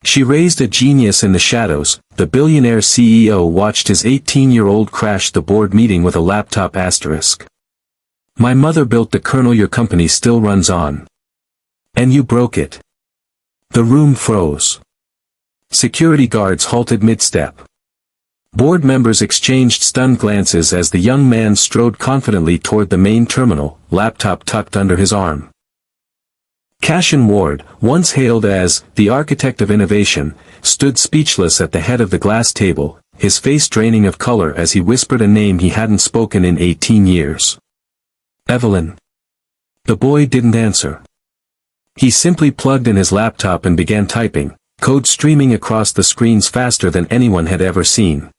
She raised a genius in the shadows. The billionaire CEO watched his 18-year-old crash the board meeting with a laptop asterisk. My mother built the kernel your company still runs on. And you broke it. The room froze. Security guards halted mid-step. Board members exchanged stunned glances as the young man strode confidently toward the main terminal, laptop tucked under his arm. Cassian Ward, once hailed as the architect of innovation, stood speechless at the head of the glass table, his face draining of color as he whispered a name he hadn't spoken in 18 years. Evelyn. The boy didn't answer. He simply plugged in his laptop and began typing, code streaming across the screens faster than anyone had ever seen.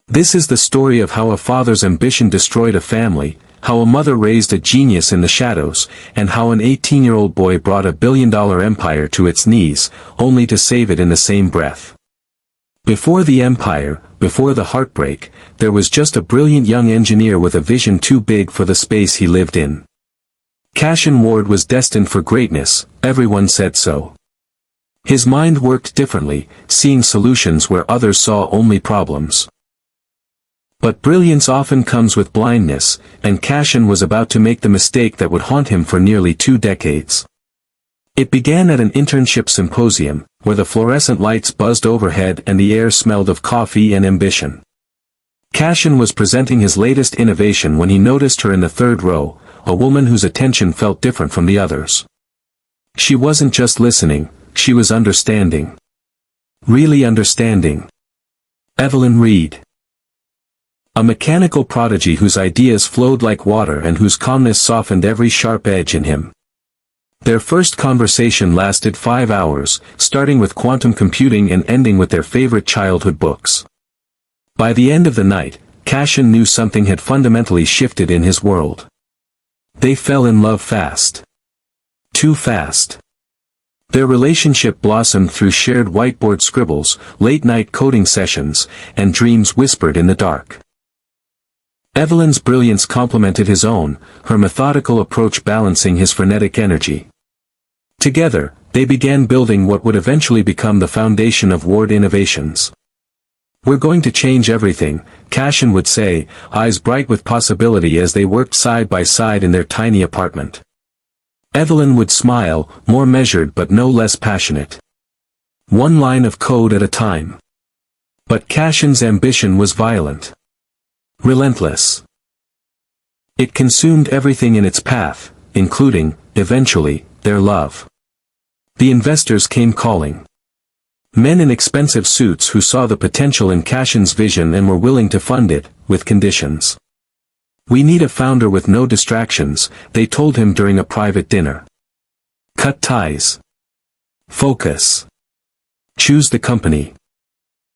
This is the story of how a father's ambition destroyed a family, how a mother raised a genius in the shadows, and how an 18-year-old boy brought a billion-dollar empire to its knees, only to save it in the same breath. Before the empire, before the heartbreak, there was just a brilliant young engineer with a vision too big for the space he lived in. Cassian Ward was destined for greatness, everyone said so. His mind worked differently, seeing solutions where others saw only problems. But brilliance often comes with blindness, and Cassian was about to make the mistake that would haunt him for nearly 2 decades. It began at an internship symposium, where the fluorescent lights buzzed overhead and the air smelled of coffee and ambition. Cassian was presenting his latest innovation when he noticed her in the third row, a woman whose attention felt different from the others. She wasn't just listening, she was understanding. Really understanding. Evelyn Reed. A mechanical prodigy whose ideas flowed like water and whose calmness softened every sharp edge in him. Their first conversation lasted 5 hours, starting with quantum computing and ending with their favorite childhood books. By the end of the night, Cassian knew something had fundamentally shifted in his world. They fell in love fast. Too fast. Their relationship blossomed through shared whiteboard scribbles, late-night coding sessions, and dreams whispered in the dark. Evelyn's brilliance complemented his own, her methodical approach balancing his frenetic energy. Together, they began building what would eventually become the foundation of Ward Innovations. We're going to change everything, Cassian would say, eyes bright with possibility as they worked side by side in their tiny apartment. Evelyn would smile, more measured but no less passionate. One line of code at a time. But Cassian's ambition was violent. Relentless. It consumed everything in its path, including, eventually, their love. The investors came calling. Men in expensive suits who saw the potential in Cassian's vision and were willing to fund it, with conditions. We need a founder with no distractions, they told him during a private dinner. Cut ties. Focus. Choose the company.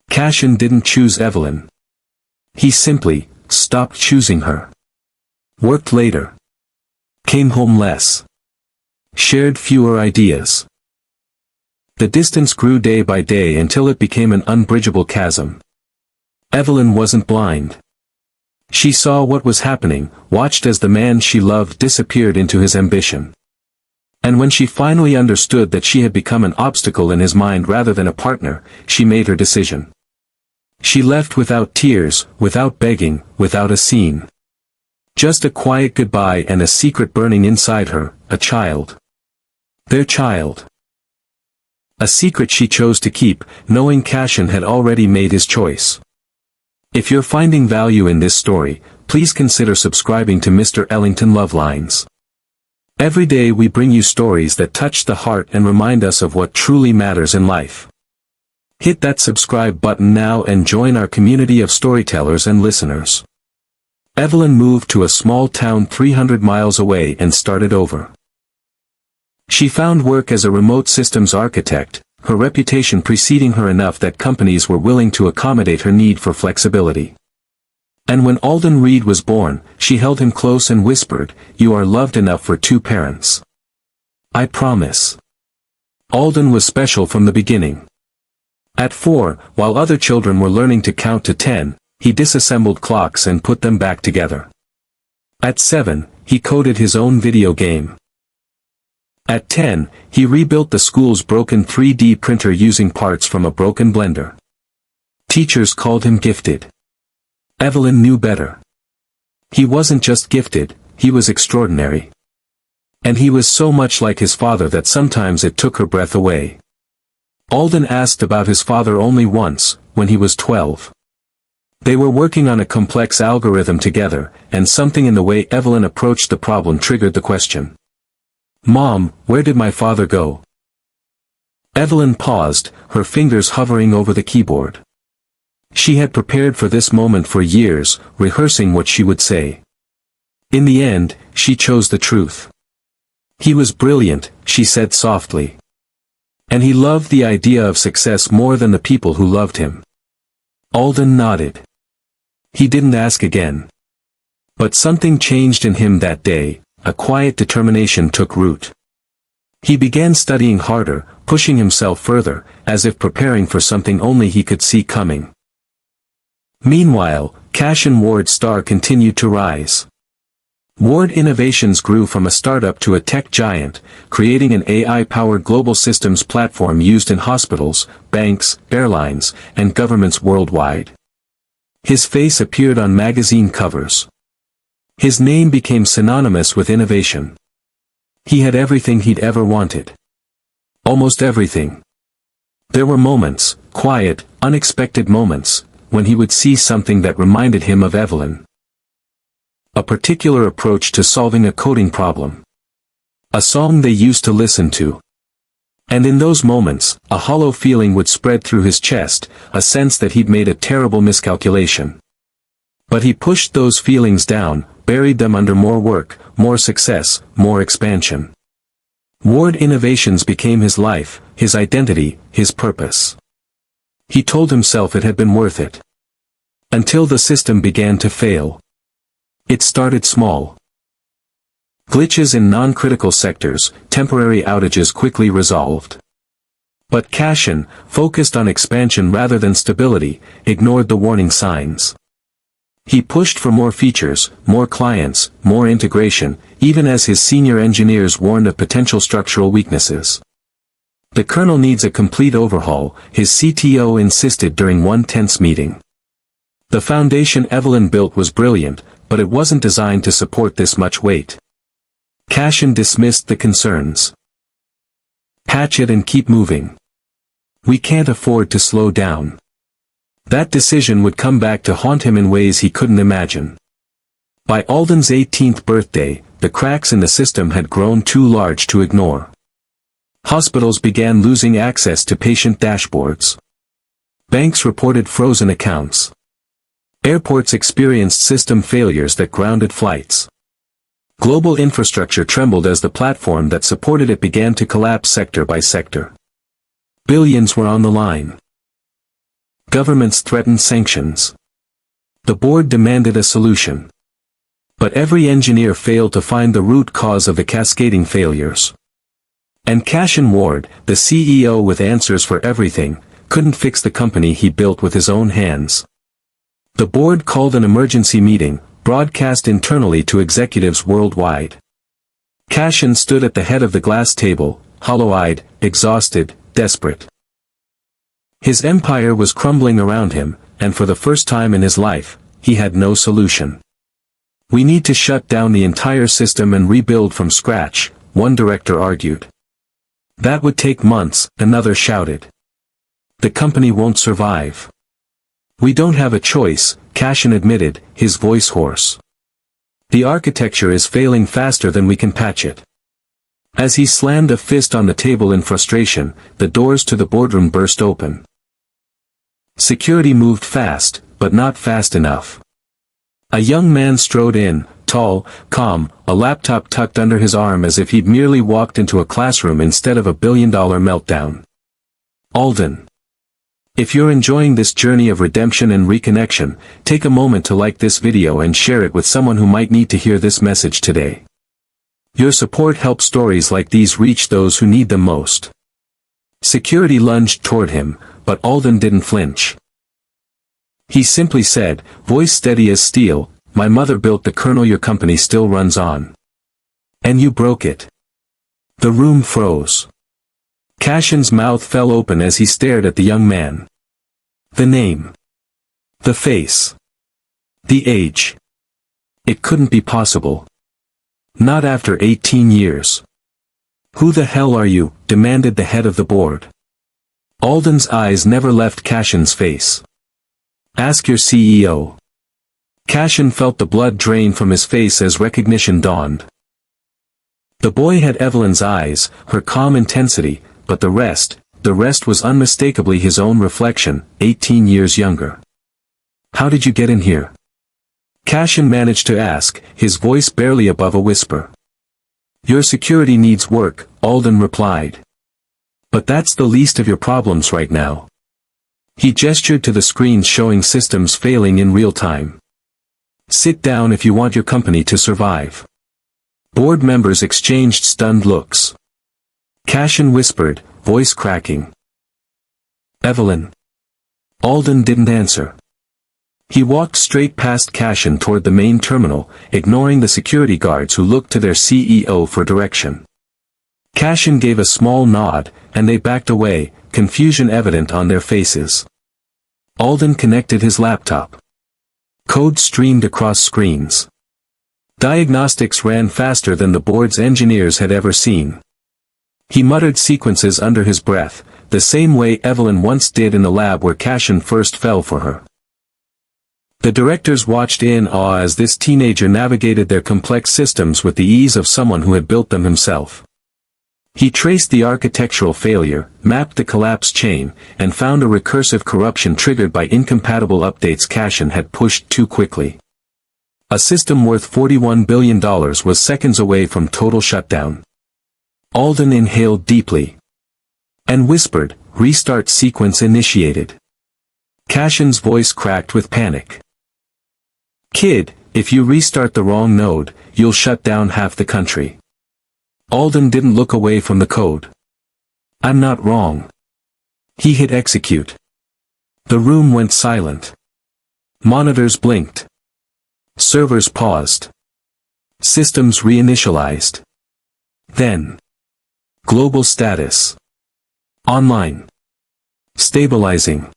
Cassian didn't choose Evelyn. He simply stopped choosing her. Worked later. Came home less. Shared fewer ideas. The distance grew day by day until it became an unbridgeable chasm. Evelyn wasn't blind. She saw what was happening, watched as the man she loved disappeared into his ambition. And when she finally understood that she had become an obstacle in his mind rather than a partner, she made her decision. She left without tears, without begging, without a scene. Just a quiet goodbye and a secret burning inside her, a child. Their child. A secret she chose to keep, knowing Cassian had already made his choice. If you're finding value in this story, please consider subscribing to Mr. Ellington Love Lines. Every day we bring you stories that touch the heart and remind us of what truly matters in life. Hit that subscribe button now and join our community of storytellers and listeners. Evelyn moved to a small town 300 miles away and started over. She found work as a remote systems architect, her reputation preceding her enough that companies were willing to accommodate her need for flexibility. And when Alden Reed was born, she held him close and whispered, "You are loved enough for 2 parents. I promise." Alden was special from the beginning. At 4, while other children were learning to count to 10, he disassembled clocks and put them back together. At 7, he coded his own video game. At 10, he rebuilt the school's broken 3D printer using parts from a broken blender. Teachers called him gifted. Evelyn knew better. He wasn't just gifted, he was extraordinary. And he was so much like his father that sometimes it took her breath away. Alden asked about his father only once, when he was 12. They were working on a complex algorithm together, and something in the way Evelyn approached the problem triggered the question. "Mom, where did my father go?" Evelyn paused, her fingers hovering over the keyboard. She had prepared for this moment for years, rehearsing what she would say. In the end, she chose the truth. "He was brilliant," she said softly. "And he loved the idea of success more than the people who loved him." Alden nodded. He didn't ask again. But something changed in him that day, a quiet determination took root. He began studying harder, pushing himself further, as if preparing for something only he could see coming. Meanwhile, Cassian Ward's star continued to rise. Ward Innovations grew from a startup to a tech giant, creating an AI-powered global systems platform used in hospitals, banks, airlines, and governments worldwide. His face appeared on magazine covers. His name became synonymous with innovation. He had everything he'd ever wanted. Almost everything. There were moments, quiet, unexpected moments, when he would see something that reminded him of Evelyn. A particular approach to solving a coding problem. A song they used to listen to. And in those moments, a hollow feeling would spread through his chest, a sense that he'd made a terrible miscalculation. But he pushed those feelings down, buried them under more work, more success, more expansion. Ward Innovations became his life, his identity, his purpose. He told himself it had been worth it. Until the system began to fail. It started small. Glitches in non-critical sectors, temporary outages quickly resolved. But Cassian, focused on expansion rather than stability, ignored the warning signs. He pushed for more features, more clients, more integration, even as his senior engineers warned of potential structural weaknesses. "The kernel needs a complete overhaul," his CTO insisted during one tense meeting. The foundation Evelyn built was brilliant, but it wasn't designed to support this much weight. Cassian dismissed the concerns. "Patch it and keep moving. We can't afford to slow down." That decision would come back to haunt him in ways he couldn't imagine. By Alden's 18th birthday, the cracks in the system had grown too large to ignore. Hospitals began losing access to patient dashboards. Banks reported frozen accounts. Airports experienced system failures that grounded flights. Global infrastructure trembled as the platform that supported it began to collapse sector by sector. Billions were on the line. Governments threatened sanctions. The board demanded a solution. But every engineer failed to find the root cause of the cascading failures. And Cassian Ward, the CEO with answers for everything, couldn't fix the company he built with his own hands. The board called an emergency meeting, broadcast internally to executives worldwide. Cassian stood at the head of the glass table, hollow-eyed, exhausted, desperate. His empire was crumbling around him, and for the first time in his life, he had no solution. "We need to shut down the entire system and rebuild from scratch," one director argued. "That would take months," another shouted. "The company won't survive." "We don't have a choice," Cassian admitted, his voice hoarse. "The architecture is failing faster than we can patch it." As he slammed a fist on the table in frustration, the doors to the boardroom burst open. Security moved fast, but not fast enough. A young man strode in, tall, calm, a laptop tucked under his arm as if he'd merely walked into a classroom instead of a billion-dollar meltdown. "Alden. If you're enjoying this journey of redemption and reconnection, take a moment to like this video and share it with someone who might need to hear this message today. Your support helps stories like these reach those who need them most." Security lunged toward him, but Alden didn't flinch. He simply said, voice steady as steel, "My mother built the kernel your company still runs on. And you broke it. The room froze. Cassian's mouth fell open as he stared at the young man. The name. The face. The age. It couldn't be possible. Not after 18 years. Who the hell are you? Demanded the head of the board. Alden's eyes never left Cassian's face. Ask your CEO. Cassian felt the blood drain from his face as recognition dawned. The boy had Evelyn's eyes, her calm intensity, but the rest was unmistakably his own reflection, 18 years younger. How did you get in here? Cassian managed to ask, his voice barely above a whisper. Your security needs work, Alden replied. But that's the least of your problems right now. He gestured to the screens showing systems failing in real time. Sit down if you want your company to survive. Board members exchanged stunned looks. Cassian whispered, voice cracking. Evelyn. Alden didn't answer. He walked straight past Cassian toward the main terminal, ignoring the security guards who looked to their CEO for direction. Cassian gave a small nod, and they backed away, confusion evident on their faces. Alden connected his laptop. Code streamed across screens. Diagnostics ran faster than the board's engineers had ever seen. He muttered sequences under his breath, the same way Evelyn once did in the lab where Cassian first fell for her. The directors watched in awe as this teenager navigated their complex systems with the ease of someone who had built them himself. He traced the architectural failure, mapped the collapse chain, and found a recursive corruption triggered by incompatible updates Cassian had pushed too quickly. A system worth $41 billion was seconds away from total shutdown. Alden inhaled deeply. And whispered, restart sequence initiated. Cassian's voice cracked with panic. Kid, if you restart the wrong node, you'll shut down half the country. Alden didn't look away from the code. I'm not wrong. He hit execute. The room went silent. Monitors blinked. Servers paused. Systems reinitialized. Then. Global status. Online. Stabilizing.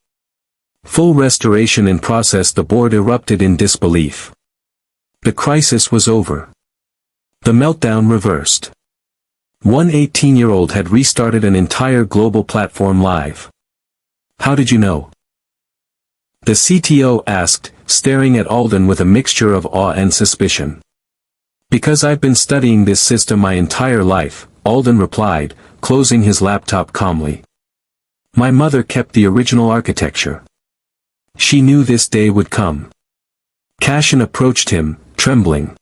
Full restoration in process. The board erupted in disbelief. The crisis was over. The meltdown reversed. One 18-year-old had restarted an entire global platform live. How did you know? The CTO asked, staring at Alden with a mixture of awe and suspicion. Because I've been studying this system my entire life, Alden replied, closing his laptop calmly. My mother kept the original architecture. She knew this day would come. Cassian approached him, trembling.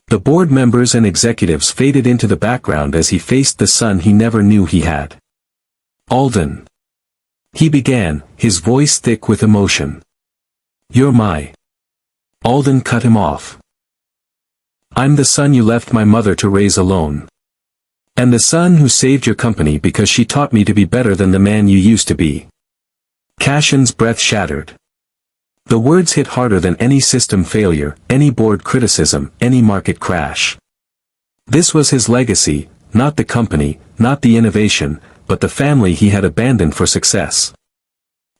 The board members and executives faded into the background as he faced the son he never knew he had. Alden. He began, his voice thick with emotion. You're my. Alden cut him off. I'm the son you left my mother to raise alone. And the son who saved your company because she taught me to be better than the man you used to be. Cassian's breath shattered. The words hit harder than any system failure, any board criticism, any market crash. This was his legacy, not the company, not the innovation, but the family he had abandoned for success.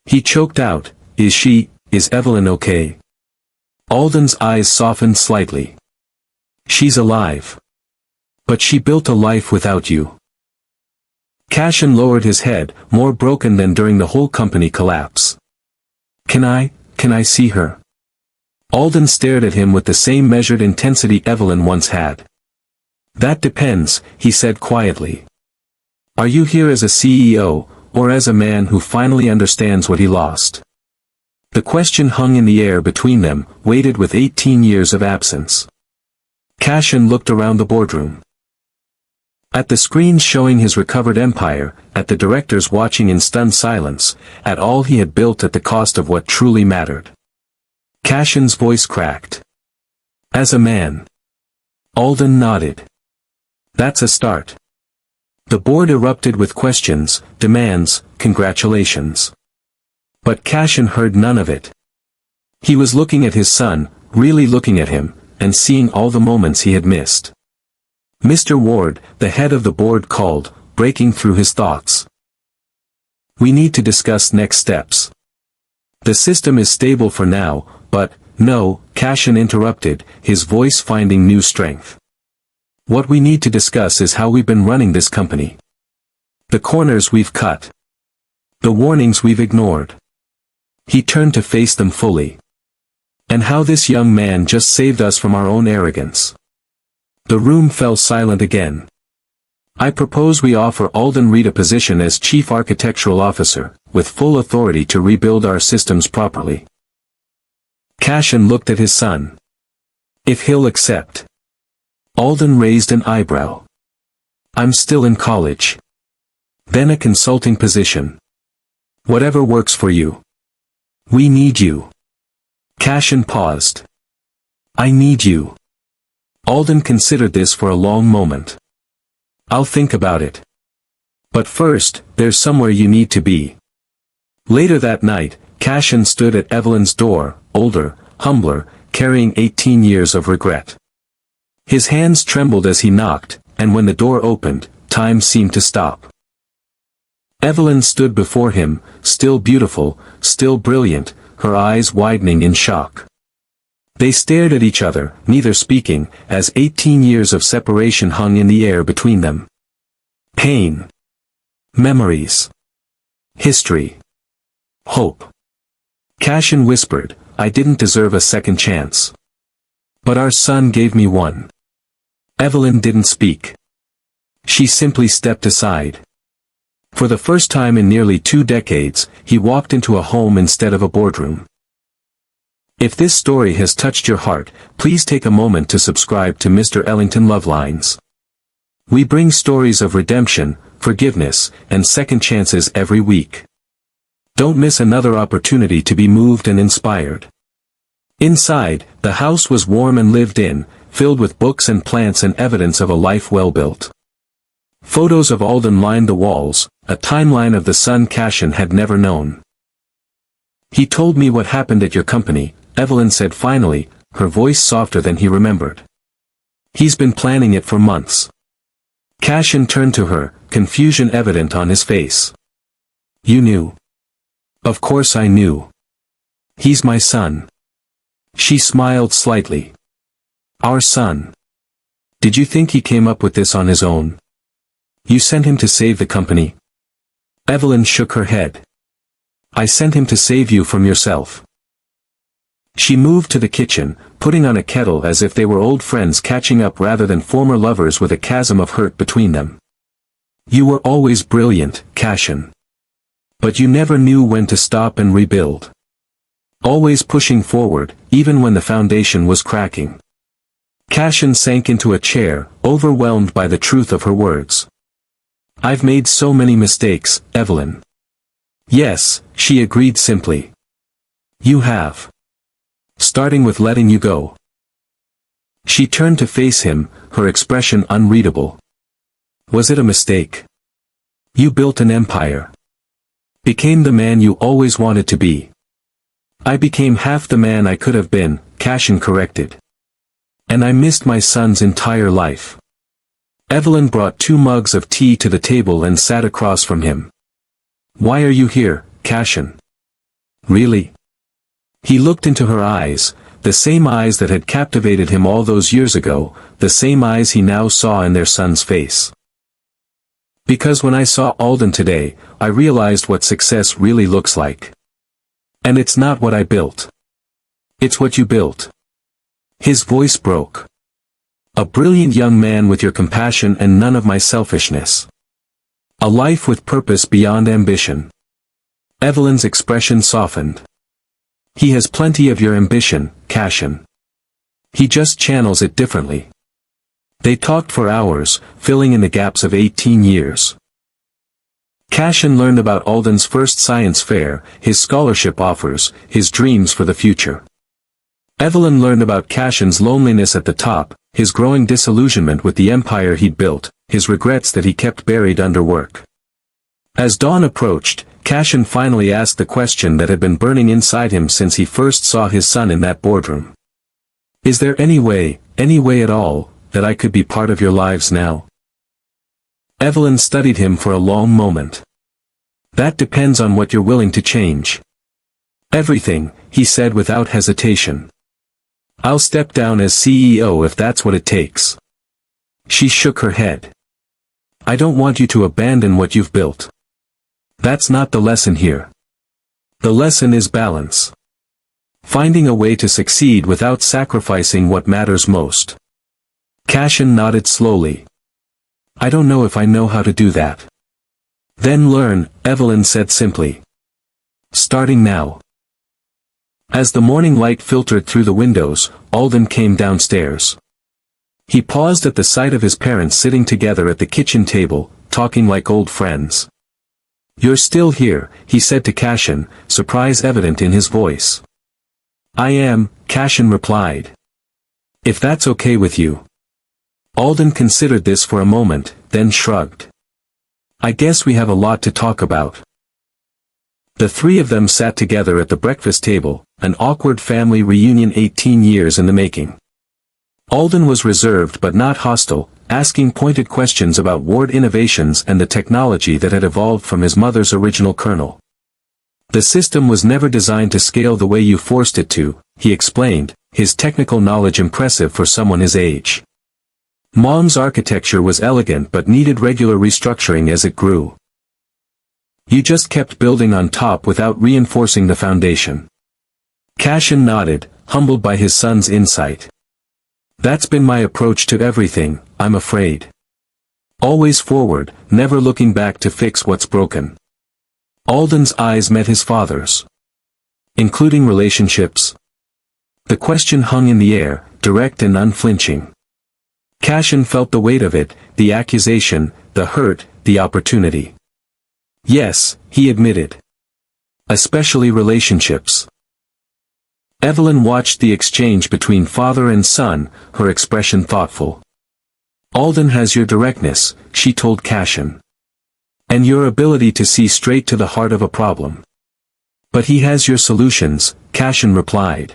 He choked out, is Evelyn okay? Alden's eyes softened slightly. She's alive. But she built a life without you. Cassian lowered his head, more broken than during the whole company collapse. Can I see her? Alden stared at him with the same measured intensity Evelyn once had. That depends, he said quietly. Are you here as a CEO, or as a man who finally understands what he lost? The question hung in the air between them, weighted with 18 years of absence. Cassian looked around the boardroom. At the screens showing his recovered empire, at the directors watching in stunned silence, at all he had built at the cost of what truly mattered. Cassian's voice cracked. As a man. Alden nodded. That's a start. The board erupted with questions, demands, congratulations. But Cassian heard none of it. He was looking at his son, really looking at him, and seeing all the moments he had missed. Mr. Ward, the head of the board, called, breaking through his thoughts. We need to discuss next steps. The system is stable for now, but, no, Cassian interrupted, his voice finding new strength. What we need to discuss is how we've been running this company. The corners we've cut. The warnings we've ignored. He turned to face them fully. And how this young man just saved us from our own arrogance. The room fell silent again. I propose we offer Alden Reed a position as Chief Architectural Officer, with full authority to rebuild our systems properly. Cassian looked at his son. If he'll accept. Alden raised an eyebrow. I'm still in college. Then a consulting position. Whatever works for you. We need you. Cassian paused. I need you. Alden considered this for a long moment. I'll think about it. But first, there's somewhere you need to be. Later that night, Cassian stood at Evelyn's door, older, humbler, carrying 18 years of regret. His hands trembled as he knocked, and when the door opened, time seemed to stop. Evelyn stood before him, still beautiful, still brilliant, her eyes widening in shock. They stared at each other, neither speaking, as 18 years of separation hung in the air between them. Pain. Memories. History. Hope. Cassian whispered, I didn't deserve a second chance. But our son gave me one. Evelyn didn't speak. She simply stepped aside. For the first time in nearly 2 decades, he walked into a home instead of a boardroom. If this story has touched your heart, please take a moment to subscribe to Mr. Ellington Love Lines. We bring stories of redemption, forgiveness, and second chances every week. Don't miss another opportunity to be moved and inspired. Inside, the house was warm and lived in, filled with books and plants and evidence of a life well built. Photos of Alden lined the walls, a timeline of the son Cassian had never known. He told me what happened at your company, Evelyn said finally, her voice softer than he remembered. He's been planning it for months. Cassian turned to her, confusion evident on his face. You knew. Of course I knew. He's my son. She smiled slightly. Our son. Did you think he came up with this on his own? You sent him to save the company? Evelyn shook her head. I sent him to save you from yourself. She moved to the kitchen, putting on a kettle as if they were old friends catching up rather than former lovers with a chasm of hurt between them. You were always brilliant, Cassian. But you never knew when to stop and rebuild. Always pushing forward, even when the foundation was cracking. Cassian sank into a chair, overwhelmed by the truth of her words. I've made so many mistakes, Evelyn. Yes, she agreed simply. You have. Starting with letting you go. She turned to face him, her expression unreadable. Was it a mistake? You built an empire. Became the man you always wanted to be. I became half the man I could have been, Cassian corrected. And I missed my son's entire life. Evelyn brought 2 mugs of tea to the table and sat across from him. Why are you here, Cassian? Really? He looked into her eyes, the same eyes that had captivated him all those years ago, the same eyes he now saw in their son's face. Because when I saw Alden today, I realized what success really looks like. And it's not what I built. It's what you built. His voice broke. A brilliant young man with your compassion and none of my selfishness. A life with purpose beyond ambition. Evelyn's expression softened. He has plenty of your ambition, Cassian. He just channels it differently. They talked for hours, filling in the gaps of 18 years. Cassian learned about Alden's first science fair, his scholarship offers, his dreams for the future. Evelyn learned about Cassian's loneliness at the top, his growing disillusionment with the empire he'd built, his regrets that he kept buried under work. As dawn approached, Cassian finally asked the question that had been burning inside him since he first saw his son in that boardroom. Is there any way at all, that I could be part of your lives now? Evelyn studied him for a long moment. That depends on what you're willing to change. Everything, he said without hesitation. I'll step down as CEO if that's what it takes. She shook her head. I don't want you to abandon what you've built. That's not the lesson here. The lesson is balance. Finding a way to succeed without sacrificing what matters most. Cassian nodded slowly. I don't know if I know how to do that. Then learn, Evelyn said simply. Starting now. As the morning light filtered through the windows, Alden came downstairs. He paused at the sight of his parents sitting together at the kitchen table, talking like old friends. You're still here, he said to Cassian, surprise evident in his voice. I am, Cassian replied. If that's okay with you. Alden considered this for a moment, then shrugged. I guess we have a lot to talk about. The three of them sat together at the breakfast table, an awkward family reunion 18 years in the making. Alden was reserved but not hostile, asking pointed questions about Ward innovations and the technology that had evolved from his mother's original kernel. The system was never designed to scale the way you forced it to, he explained, his technical knowledge impressive for someone his age. Mom's architecture was elegant but needed regular restructuring as it grew. You just kept building on top without reinforcing the foundation. Cassian nodded, humbled by his son's insight. That's been my approach to everything, I'm afraid. Always forward, never looking back to fix what's broken. Alden's eyes met his father's. Including relationships? The question hung in the air, direct and unflinching. Cassian felt the weight of it, the accusation, the hurt, the opportunity. Yes, he admitted. Especially relationships. Evelyn watched the exchange between father and son, her expression thoughtful. Alden has your directness, she told Cassian. And your ability to see straight to the heart of a problem. But he has your solutions, Cassian replied.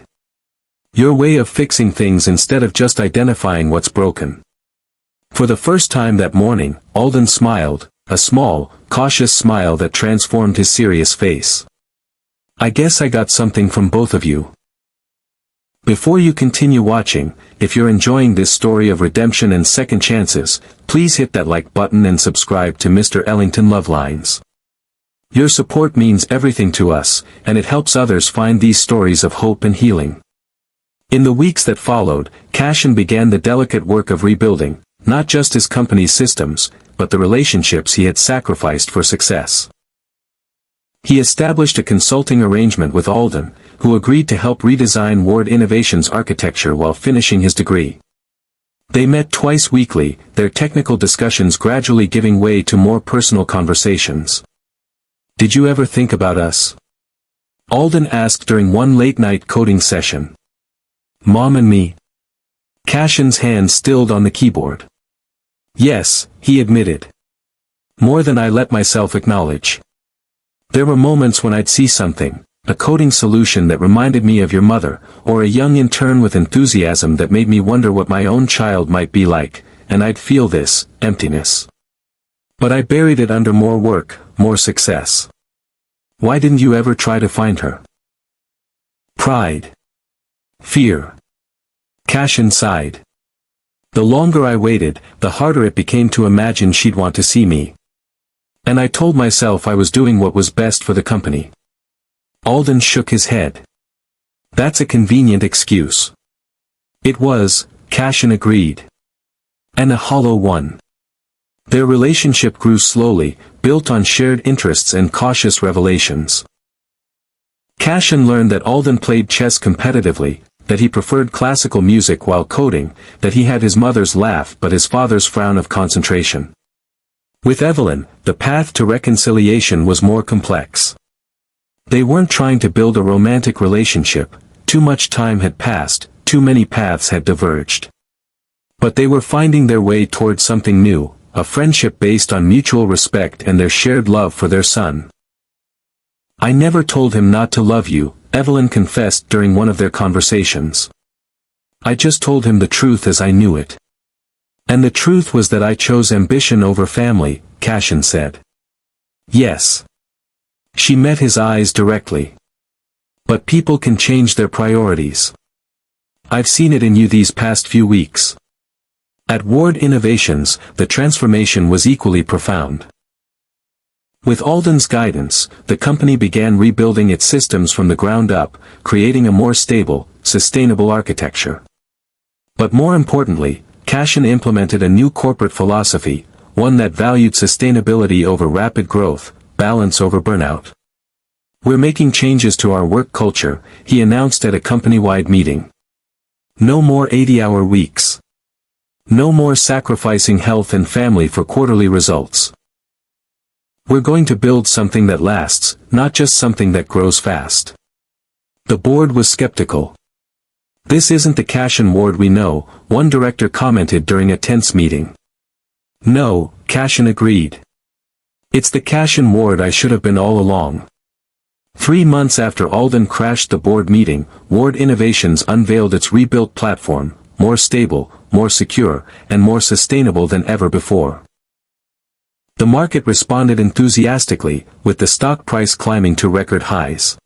Your way of fixing things instead of just identifying what's broken. For the first time that morning, Alden smiled, a small, cautious smile that transformed his serious face. I guess I got something from both of you. Before you continue watching, if you're enjoying this story of redemption and second chances, please hit that like button and subscribe to Mr. Ellington Love Lines. Your support means everything to us, and it helps others find these stories of hope and healing. In the weeks that followed, Cassian began the delicate work of rebuilding, not just his company's systems, but the relationships he had sacrificed for success. He established a consulting arrangement with Alden, who agreed to help redesign Ward Innovation's architecture while finishing his degree. They met twice weekly, their technical discussions gradually giving way to more personal conversations. Did you ever think about us? Alden asked during one late-night coding session. Mom and me? Cassian's hand stilled on the keyboard. Yes, he admitted. More than I let myself acknowledge. There were moments when I'd see something, a coding solution that reminded me of your mother, or a young intern with enthusiasm that made me wonder what my own child might be like, and I'd feel this emptiness. But I buried it under more work, more success. Why didn't you ever try to find her? Pride. Fear. Cassian sighed. The longer I waited, the harder it became to imagine she'd want to see me. And I told myself I was doing what was best for the company. Alden shook his head. That's a convenient excuse. It was, Cassian agreed. And a hollow one. Their relationship grew slowly, built on shared interests and cautious revelations. Cassian learned that Alden played chess competitively, that he preferred classical music while coding, that he had his mother's laugh but his father's frown of concentration. With Evelyn, the path to reconciliation was more complex. They weren't trying to build a romantic relationship, too much time had passed, too many paths had diverged. But they were finding their way toward something new, a friendship based on mutual respect and their shared love for their son. I never told him not to love you, Evelyn confessed during one of their conversations. I just told him the truth as I knew it. And the truth was that I chose ambition over family, Cassian said. Yes. She met his eyes directly. But people can change their priorities. I've seen it in you these past few weeks. At Ward Innovations, the transformation was equally profound. With Alden's guidance, the company began rebuilding its systems from the ground up, creating a more stable, sustainable architecture. But more importantly, Cassian implemented a new corporate philosophy, one that valued sustainability over rapid growth, balance over burnout. We're making changes to our work culture, he announced at a company-wide meeting. No more 80-hour weeks. No more sacrificing health and family for quarterly results. We're going to build something that lasts, not just something that grows fast. The board was skeptical. This isn't the Cassian Ward we know, one director commented during a tense meeting. No, Cassian agreed. It's the Cassian Ward I should have been all along. 3 months after Alden crashed the board meeting, Ward Innovations unveiled its rebuilt platform, more stable, more secure, and more sustainable than ever before. The market responded enthusiastically, with the stock price climbing to record highs.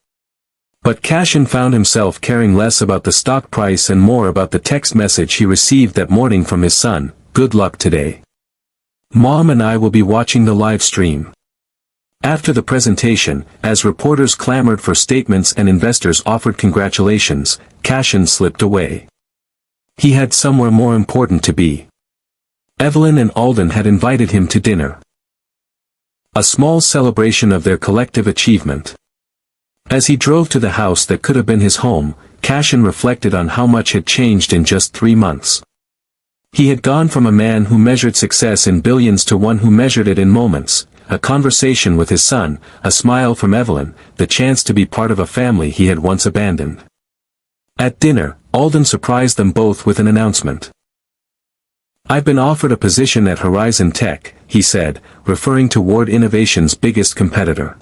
But Cassian found himself caring less about the stock price and more about the text message he received that morning from his son, "Good luck today. Mom and I will be watching the live stream." After the presentation, as reporters clamored for statements and investors offered congratulations, Cassian slipped away. He had somewhere more important to be. Evelyn and Alden had invited him to dinner. A small celebration of their collective achievement. As he drove to the house that could have been his home, Cassian reflected on how much had changed in just 3 months. He had gone from a man who measured success in billions to one who measured it in moments, a conversation with his son, a smile from Evelyn, the chance to be part of a family he had once abandoned. At dinner, Alden surprised them both with an announcement. "I've been offered a position at Horizon Tech," he said, referring to Ward Innovations' biggest competitor.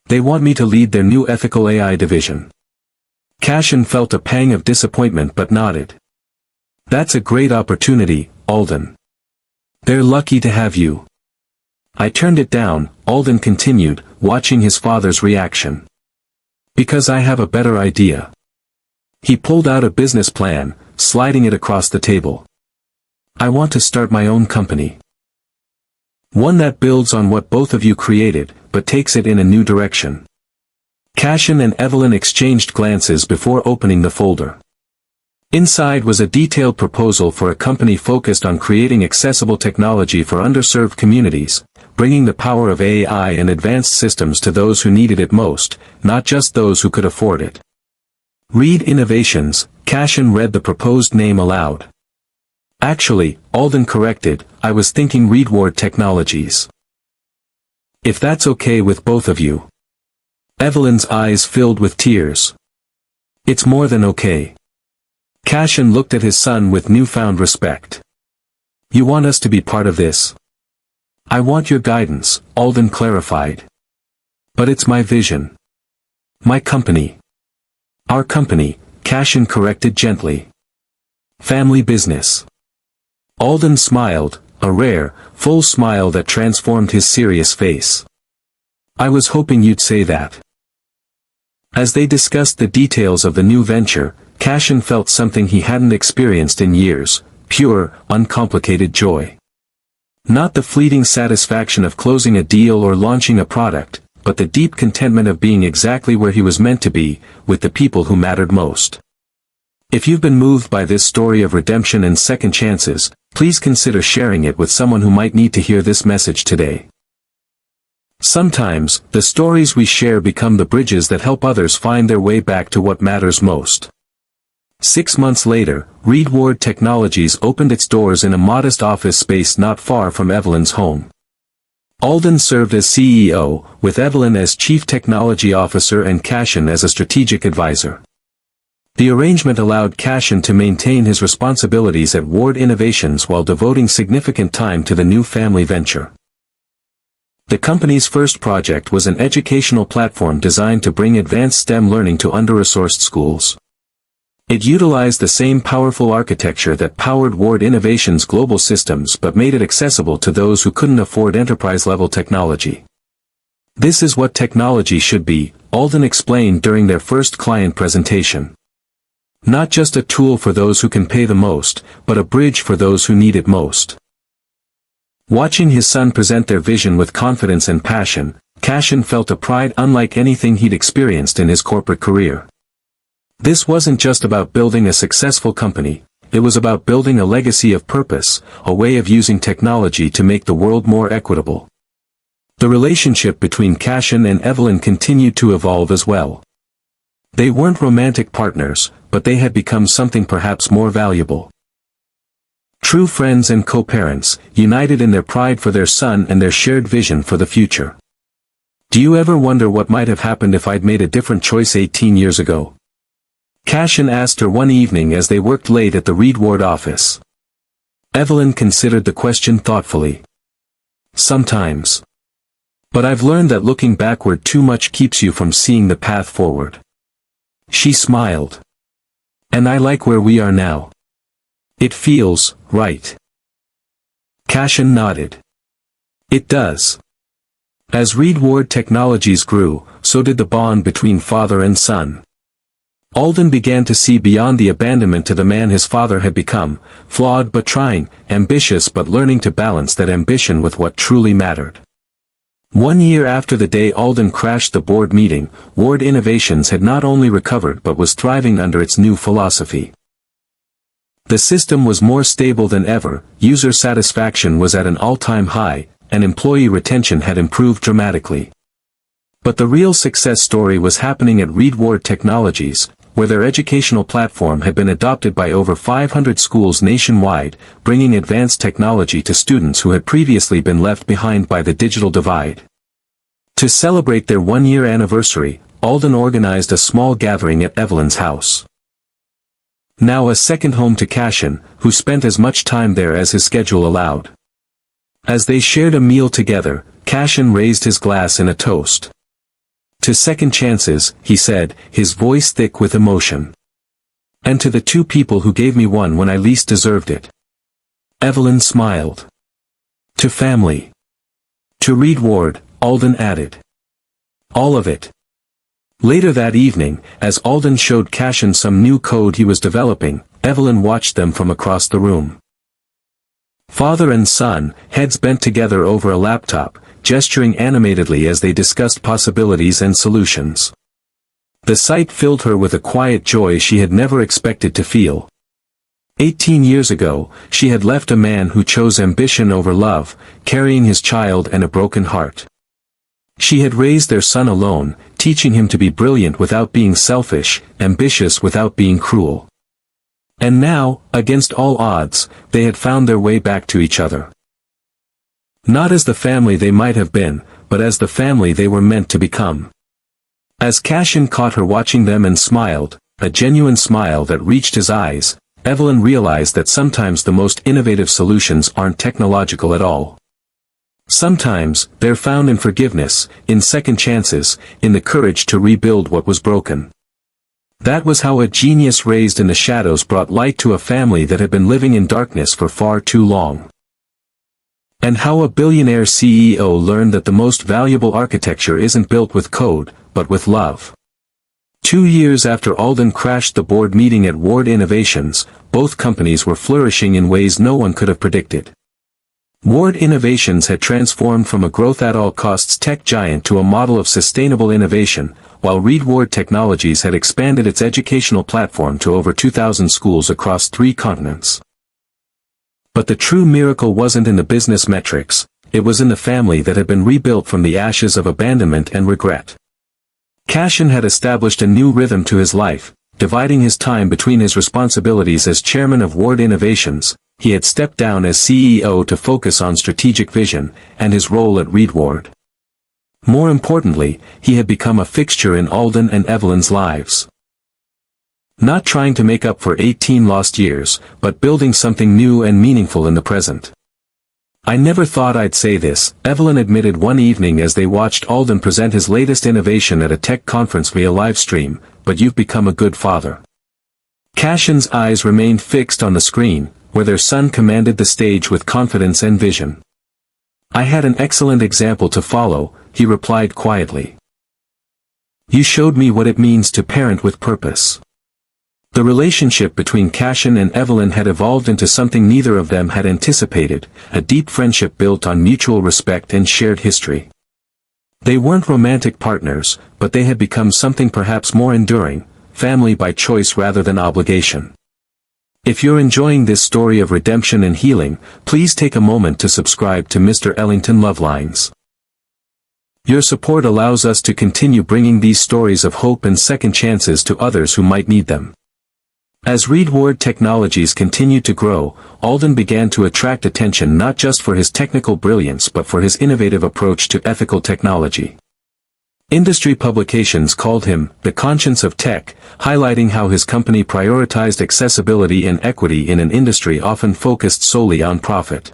"They want me to lead their new ethical AI division." Cassian felt a pang of disappointment but nodded. "That's a great opportunity, Alden. They're lucky to have you." "I turned it down," Alden continued, watching his father's reaction. "Because I have a better idea." He pulled out a business plan, sliding it across the table. "I want to start my own company. One that builds on what both of you created, but takes it in a new direction." Cassian and Evelyn exchanged glances before opening the folder. Inside was a detailed proposal for a company focused on creating accessible technology for underserved communities, bringing the power of AI and advanced systems to those who needed it most, not just those who could afford it. "Reed Innovations," Cassian read the proposed name aloud. "Actually," Alden corrected, "I was thinking Reed Ward Technologies. If that's okay with both of you." Evelyn's eyes filled with tears. "It's more than okay." Cassian looked at his son with newfound respect. "You want us to be part of this?" "I want your guidance," Alden clarified. "But it's my vision. My company." "Our company," Cassian corrected gently. "Family business." Alden smiled, a rare, full smile that transformed his serious face. "I was hoping you'd say that." As they discussed the details of the new venture, Cassian felt something he hadn't experienced in years, pure, uncomplicated joy. Not the fleeting satisfaction of closing a deal or launching a product, but the deep contentment of being exactly where he was meant to be, with the people who mattered most. If you've been moved by this story of redemption and second chances, please consider sharing it with someone who might need to hear this message today. Sometimes, the stories we share become the bridges that help others find their way back to what matters most. 6 months later, Reed Ward Technologies opened its doors in a modest office space not far from Evelyn's home. Alden served as CEO, with Evelyn as Chief Technology Officer and Cassian as a strategic advisor. The arrangement allowed Cassian to maintain his responsibilities at Ward Innovations while devoting significant time to the new family venture. The company's first project was an educational platform designed to bring advanced STEM learning to under-resourced schools. It utilized the same powerful architecture that powered Ward Innovation's global systems but made it accessible to those who couldn't afford enterprise-level technology. This is what technology should be, Alden explained during their first client presentation. Not just a tool for those who can pay the most, but a bridge for those who need it most. Watching his son present their vision with confidence and passion, Cassian felt a pride unlike anything he'd experienced in his corporate career. This wasn't just about building a successful company, it was about building a legacy of purpose, a way of using technology to make the world more equitable. The relationship between Cassian and Evelyn continued to evolve as well. They weren't romantic partners, but they had become something perhaps more valuable. True friends and co-parents, united in their pride for their son and their shared vision for the future. Do you ever wonder what might have happened if I'd made a different choice 18 years ago? Cassian asked her one evening as they worked late at the Reed Ward office. Evelyn considered the question thoughtfully. Sometimes. But I've learned that looking backward too much keeps you from seeing the path forward. She smiled. And I like where we are now. It feels right. Cassian nodded. It does. As Reed Ward Technologies grew, so did the bond between father and son. Alden began to see beyond the abandonment to the man his father had become, flawed but trying, ambitious but learning to balance that ambition with what truly mattered. 1 year after the day Alden crashed the board meeting, Ward Innovations had not only recovered but was thriving under its new philosophy. The system was more stable than ever, user satisfaction was at an all-time high, and employee retention had improved dramatically. But the real success story was happening at Reed Ward Technologies, where their educational platform had been adopted by over 500 schools nationwide, bringing advanced technology to students who had previously been left behind by the digital divide. To celebrate their 1-year anniversary, Alden organized a small gathering at Evelyn's house. Now a second home to Cassian, who spent as much time there as his schedule allowed. As they shared a meal together, Cassian raised his glass in a toast. To second chances, he said, his voice thick with emotion. And to the 2 people who gave me one when I least deserved it. Evelyn smiled. To family. To Reed Ward, Alden added. All of it. Later that evening, as Alden showed Cassian some new code he was developing, Evelyn watched them from across the room. Father and son, heads bent together over a laptop, gesturing animatedly as they discussed possibilities and solutions. The sight filled her with a quiet joy she had never expected to feel. 18 years ago, she had left a man who chose ambition over love, carrying his child and a broken heart. She had raised their son alone, teaching him to be brilliant without being selfish, ambitious without being cruel. And now, against all odds, they had found their way back to each other. Not as the family they might have been, but as the family they were meant to become. As Cassian caught her watching them and smiled, a genuine smile that reached his eyes, Evelyn realized that sometimes the most innovative solutions aren't technological at all. Sometimes, they're found in forgiveness, in second chances, in the courage to rebuild what was broken. That was how a genius raised in the shadows brought light to a family that had been living in darkness for far too long. And how a billionaire CEO learned that the most valuable architecture isn't built with code, but with love. 2 years after Alden crashed the board meeting at Ward Innovations, both companies were flourishing in ways no one could have predicted. Ward Innovations had transformed from a growth-at-all-costs tech giant to a model of sustainable innovation, while Reed Ward Technologies had expanded its educational platform to over 2,000 schools across 3 continents. But the true miracle wasn't in the business metrics, it was in the family that had been rebuilt from the ashes of abandonment and regret. Cassian had established a new rhythm to his life, dividing his time between his responsibilities as chairman of Ward Innovations. He had stepped down as CEO to focus on strategic vision, and his role at Reed Ward. More importantly, he had become a fixture in Alden and Evelyn's lives. Not trying to make up for 18 lost years, but building something new and meaningful in the present. I never thought I'd say this, Evelyn admitted one evening as they watched Alden present his latest innovation at a tech conference via live stream, but you've become a good father. Cassian's eyes remained fixed on the screen, where their son commanded the stage with confidence and vision. "I had an excellent example to follow," he replied quietly. "You showed me what it means to parent with purpose." The relationship between Cassian and Evelyn had evolved into something neither of them had anticipated, a deep friendship built on mutual respect and shared history. They weren't romantic partners, but they had become something perhaps more enduring, family by choice rather than obligation. If you're enjoying this story of redemption and healing, please take a moment to subscribe to Mr. Ellington Lovelines. Your support allows us to continue bringing these stories of hope and second chances to others who might need them. As Reed Technologies continued to grow, Alden began to attract attention not just for his technical brilliance but for his innovative approach to ethical technology. Industry publications called him the conscience of tech, highlighting how his company prioritized accessibility and equity in an industry often focused solely on profit.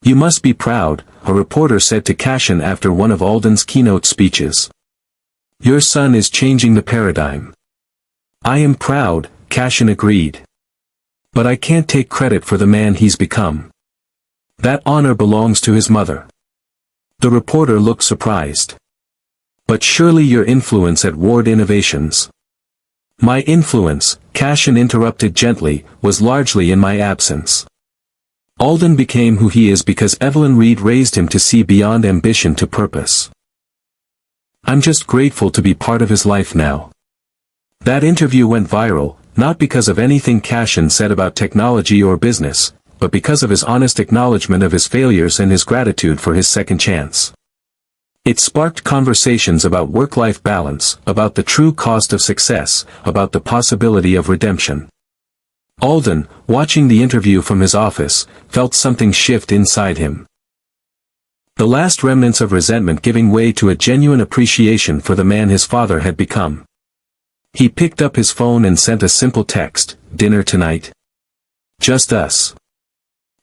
"You must be proud," a reporter said to Cassian after one of Alden's keynote speeches. "Your son is changing the paradigm." "I am proud," Cassian agreed. "But I can't take credit for the man he's become. That honor belongs to his mother." The reporter looked surprised. "But surely your influence at Ward Innovations." "My influence," Cassian interrupted gently, "was largely in my absence. Alden became who he is because Evelyn Reed raised him to see beyond ambition to purpose. I'm just grateful to be part of his life now." That interview went viral, not because of anything Cassian said about technology or business, but because of his honest acknowledgement of his failures and his gratitude for his second chance. It sparked conversations about work-life balance, about the true cost of success, about the possibility of redemption. Alden, watching the interview from his office, felt something shift inside him. The last remnants of resentment giving way to a genuine appreciation for the man his father had become. He picked up his phone and sent a simple text, "Dinner tonight? Just us."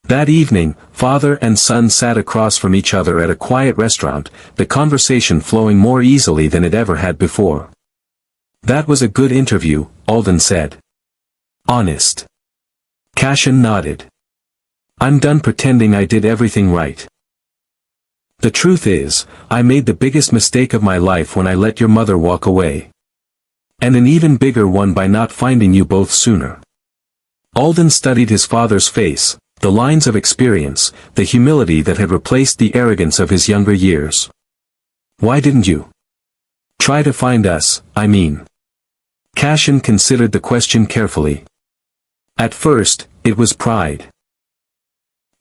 That evening, father and son sat across from each other at a quiet restaurant, the conversation flowing more easily than it ever had before. "That was a good interview," Alden said. "Honest?" Cassian nodded. "I'm done pretending I did everything right. The truth is, I made the biggest mistake of my life when I let your mother walk away. And an even bigger one by not finding you both sooner." Alden studied his father's face, the lines of experience, the humility that had replaced the arrogance of his younger years. "Why didn't you try to find us, I mean?" Cassian considered the question carefully. "At first, it was pride.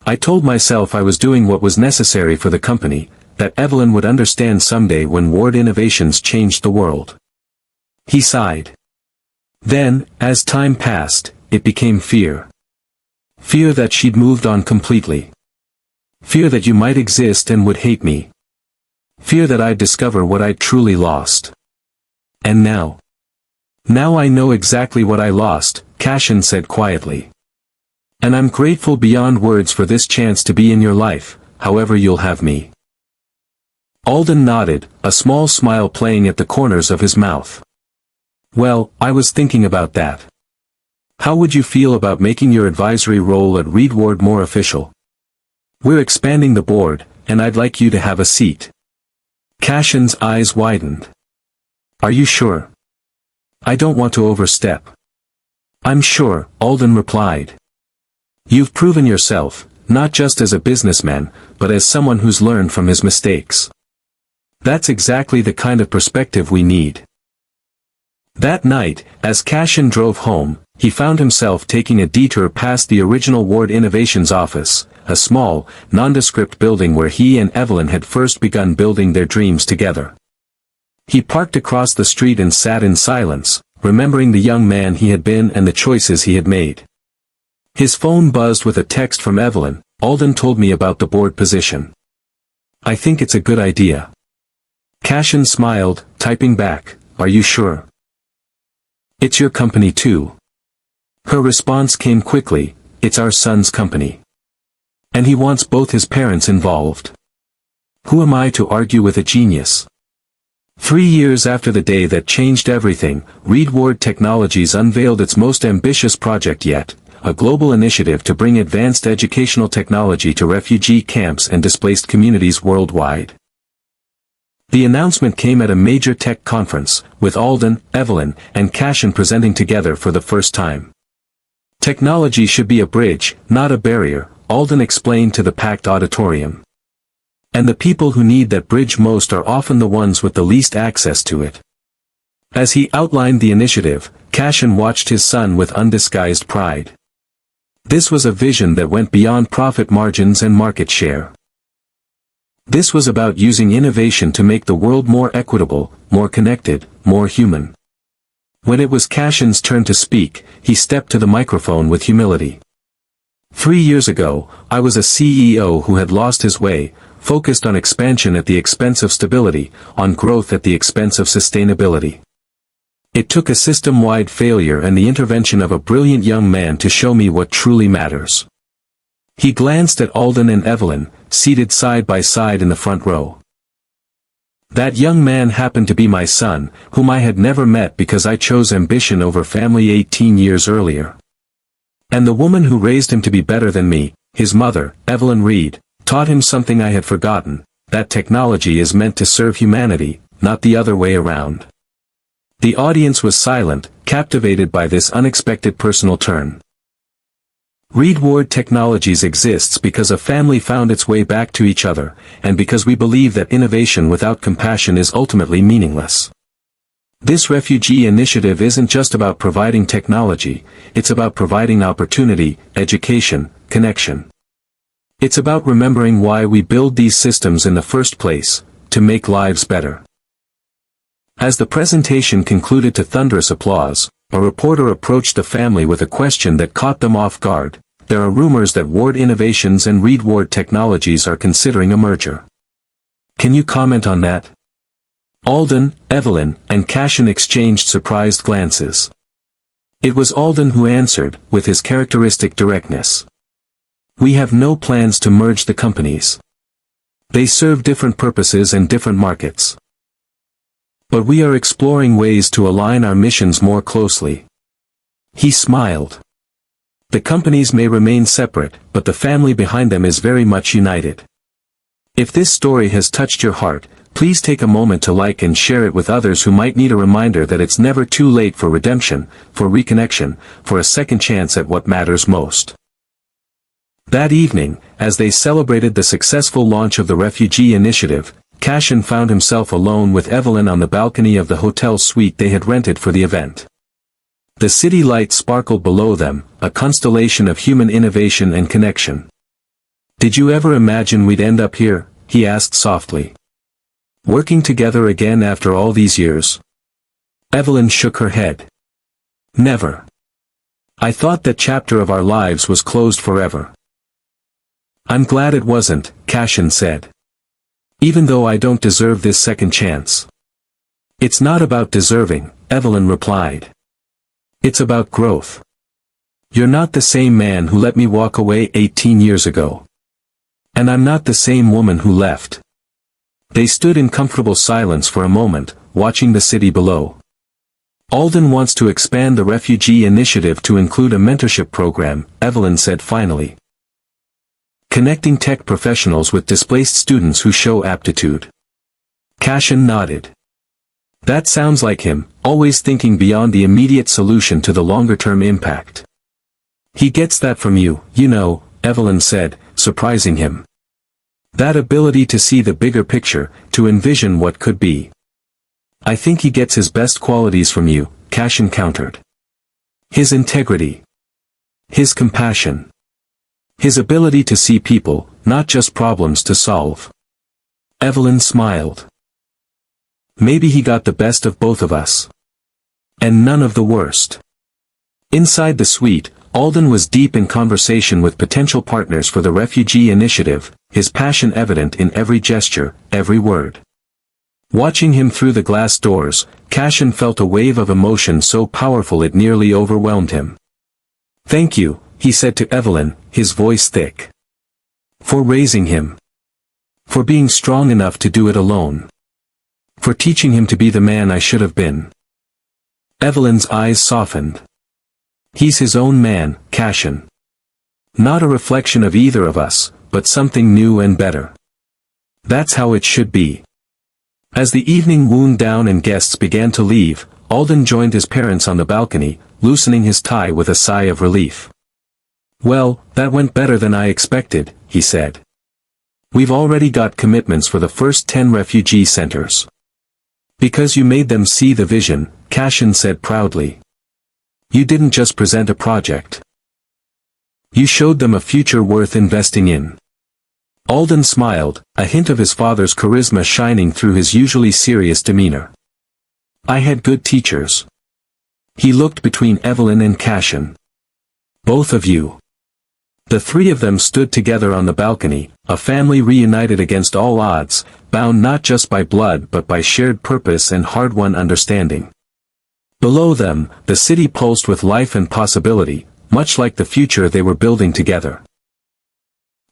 I told myself I was doing what was necessary for the company, that Evelyn would understand someday when Ward Innovations changed the world." He sighed. Then, as time passed, it became fear. Fear that she'd moved on completely. Fear that you might exist and would hate me. Fear that I'd discover what I'd truly lost. And now? Now I know exactly what I lost, Cassian said quietly. And I'm grateful beyond words for this chance to be in your life, however you'll have me. Alden nodded, a small smile playing at the corners of his mouth. "Well, I was thinking about that. How would you feel about making your advisory role at Reed Ward more official? We're expanding the board, and I'd like you to have a seat." Cassian's eyes widened. "Are you sure? I don't want to overstep." "I'm sure," Alden replied. "You've proven yourself, not just as a businessman, but as someone who's learned from his mistakes. That's exactly the kind of perspective we need." That night, as Cassian drove home, he found himself taking a detour past the original Ward Innovations office, a small, nondescript building where he and Evelyn had first begun building their dreams together. He parked across the street and sat in silence, remembering the young man he had been and the choices he had made. His phone buzzed with a text from Evelyn. "Alden told me about the board position. I think it's a good idea." Cassian smiled, typing back, "Are you sure? It's your company too." Her response came quickly, "It's our son's company. And he wants both his parents involved. Who am I to argue with a genius?" 3 years after the day that changed everything, Reed Ward Technologies unveiled its most ambitious project yet, a global initiative to bring advanced educational technology to refugee camps and displaced communities worldwide. The announcement came at a major tech conference, with Alden, Evelyn, and Cassian presenting together for the first time. Technology should be a bridge, not a barrier, Alden explained to the packed auditorium. And the people who need that bridge most are often the ones with the least access to it. As he outlined the initiative, Cassian watched his son with undisguised pride. This was a vision that went beyond profit margins and market share. This was about using innovation to make the world more equitable, more connected, more human. When it was Cassian's turn to speak, he stepped to the microphone with humility. 3 years ago, I was a CEO who had lost his way, focused on expansion at the expense of stability, on growth at the expense of sustainability. It took a system-wide failure and the intervention of a brilliant young man to show me what truly matters. He glanced at Alden and Evelyn, seated side by side in the front row. That young man happened to be my son, whom I had never met because I chose ambition over family 18 years earlier. And the woman who raised him to be better than me, his mother, Evelyn Reed, taught him something I had forgotten, that technology is meant to serve humanity, not the other way around. The audience was silent, captivated by this unexpected personal turn. Reed Ward Technologies exists because a family found its way back to each other, and because we believe that innovation without compassion is ultimately meaningless. This refugee initiative isn't just about providing technology, it's about providing opportunity, education, connection. It's about remembering why we build these systems in the first place, to make lives better. As the presentation concluded to thunderous applause, a reporter approached the family with a question that caught them off guard. There are rumors that Ward Innovations and Reed Ward Technologies are considering a merger. Can you comment on that? Alden, Evelyn, and Cassian exchanged surprised glances. It was Alden who answered, with his characteristic directness. We have no plans to merge the companies. They serve different purposes and different markets. But we are exploring ways to align our missions more closely. He smiled. The companies may remain separate, but the family behind them is very much united. If this story has touched your heart, please take a moment to like and share it with others who might need a reminder that it's never too late for redemption, for reconnection, for a second chance at what matters most. That evening, as they celebrated the successful launch of the refugee initiative, Cassian found himself alone with Evelyn on the balcony of the hotel suite they had rented for the event. The city lights sparkled below them, a constellation of human innovation and connection. Did you ever imagine we'd end up here? He asked softly. Working together again after all these years? Evelyn shook her head. Never. I thought that chapter of our lives was closed forever. I'm glad it wasn't, Cassian said. Even though I don't deserve this second chance. It's not about deserving, Evelyn replied. It's about growth. You're not the same man who let me walk away 18 years ago. And I'm not the same woman who left. They stood in comfortable silence for a moment, watching the city below. Alden wants to expand the refugee initiative to include a mentorship program, Evelyn said finally. Connecting tech professionals with displaced students who show aptitude. Cassian nodded. That sounds like him, always thinking beyond the immediate solution to the longer-term impact. He gets that from you, you know, Evelyn said, surprising him. That ability to see the bigger picture, to envision what could be. I think he gets his best qualities from you, Cassian countered. His integrity. His compassion. His ability to see people, not just problems to solve. Evelyn smiled. Maybe he got the best of both of us. And none of the worst. Inside the suite, Alden was deep in conversation with potential partners for the refugee initiative, his passion evident in every gesture, every word. Watching him through the glass doors, Cassian felt a wave of emotion so powerful it nearly overwhelmed him. Thank you, he said to Evelyn, his voice thick. For raising him. For being strong enough to do it alone. For teaching him to be the man I should have been. Evelyn's eyes softened. He's his own man, Cassian. Not a reflection of either of us, but something new and better. That's how it should be. As the evening wound down and guests began to leave, Alden joined his parents on the balcony, loosening his tie with a sigh of relief. "Well, that went better than I expected," he said. "We've already got commitments for the first 10 refugee centers." "Because you made them see the vision," Cassian said proudly. "You didn't just present a project. You showed them a future worth investing in." Alden smiled, a hint of his father's charisma shining through his usually serious demeanor. "I had good teachers." He looked between Evelyn and Cassian. "Both of you." The three of them stood together on the balcony, a family reunited against all odds, bound not just by blood but by shared purpose and hard-won understanding. Below them, the city pulsed with life and possibility, much like the future they were building together.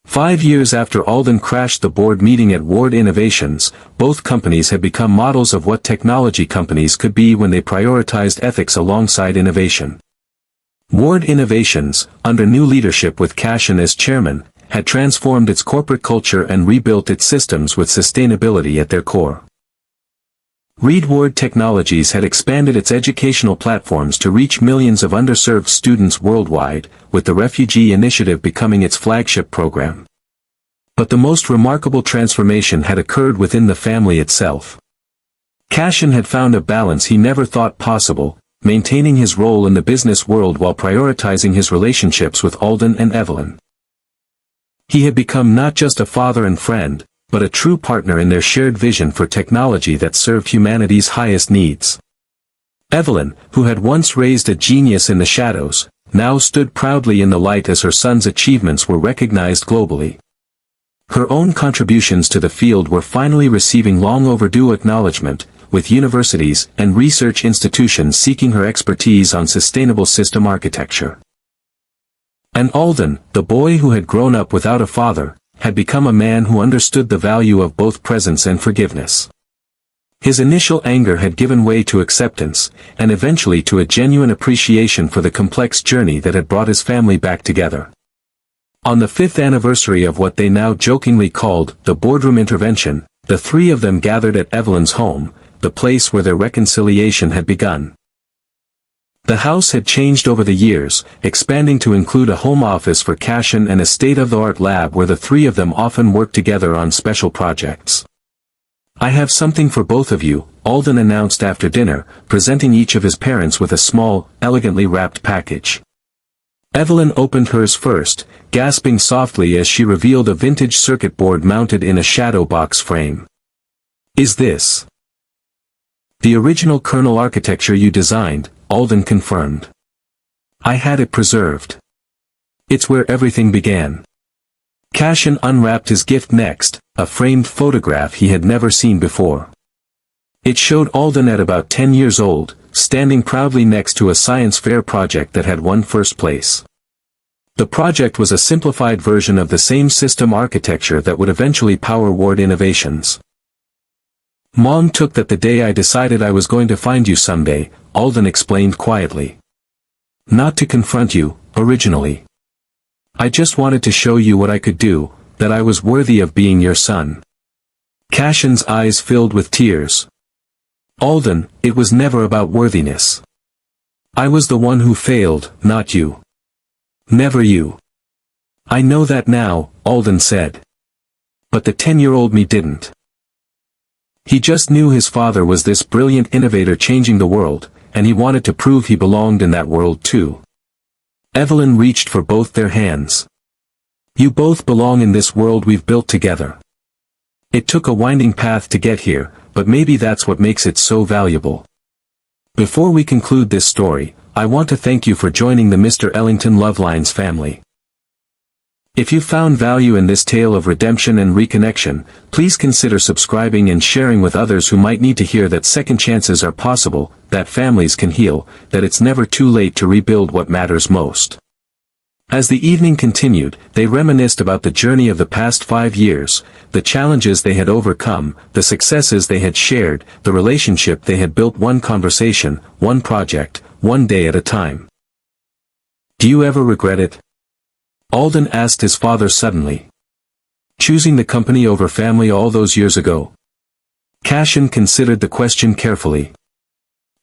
5 years after Alden crashed the board meeting at Ward Innovations, both companies had become models of what technology companies could be when they prioritized ethics alongside innovation. Ward Innovations, under new leadership with Cassian as chairman, had transformed its corporate culture and rebuilt its systems with sustainability at their core. Reed Ward Technologies had expanded its educational platforms to reach millions of underserved students worldwide, with the Refugee Initiative becoming its flagship program. But the most remarkable transformation had occurred within the family itself. Cassian had found a balance he never thought possible, maintaining his role in the business world while prioritizing his relationships with Alden and Evelyn. He had become not just a father and friend, but a true partner in their shared vision for technology that served humanity's highest needs. Evelyn, who had once raised a genius in the shadows, now stood proudly in the light as her son's achievements were recognized globally. Her own contributions to the field were finally receiving long-overdue acknowledgement, with universities and research institutions seeking her expertise on sustainable system architecture. And Alden, the boy who had grown up without a father, had become a man who understood the value of both presence and forgiveness. His initial anger had given way to acceptance, and eventually to a genuine appreciation for the complex journey that had brought his family back together. On the 5th anniversary of what they now jokingly called the boardroom intervention, the three of them gathered at Evelyn's home, the place where their reconciliation had begun. The house had changed over the years, expanding to include a home office for Cassian and a state-of-the-art lab where the three of them often worked together on special projects. "I have something for both of you," Alden announced after dinner, presenting each of his parents with a small, elegantly wrapped package. Evelyn opened hers first, gasping softly as she revealed a vintage circuit board mounted in a shadow box frame. "Is this the original kernel architecture you designed?" Alden confirmed. "I had it preserved. It's where everything began." Cassian unwrapped his gift next, a framed photograph he had never seen before. It showed Alden at about 10 years old, standing proudly next to a science fair project that had won first place. The project was a simplified version of the same system architecture that would eventually power Ward Innovations. "Mom took that the day I decided I was going to find you someday," Alden explained quietly. "Not to confront you, originally. I just wanted to show you what I could do, that I was worthy of being your son." Cassian's eyes filled with tears. "Alden, it was never about worthiness. I was the one who failed, not you. Never you." "I know that now," Alden said. "But the 10-year-old me didn't. He just knew his father was this brilliant innovator changing the world, and he wanted to prove he belonged in that world too." Evelyn reached for both their hands. "You both belong in this world we've built together. It took a winding path to get here, but maybe that's what makes it so valuable." Before we conclude this story, I want to thank you for joining the Mr. Ellington Lovelines family. If you found value in this tale of redemption and reconnection, please consider subscribing and sharing with others who might need to hear that second chances are possible, that families can heal, that it's never too late to rebuild what matters most. As the evening continued, they reminisced about the journey of the past 5 years, the challenges they had overcome, the successes they had shared, the relationship they had built, one conversation, one project, one day at a time. "Do you ever regret it?" Alden asked his father suddenly. "Choosing the company over family all those years ago?" Cassian considered the question carefully.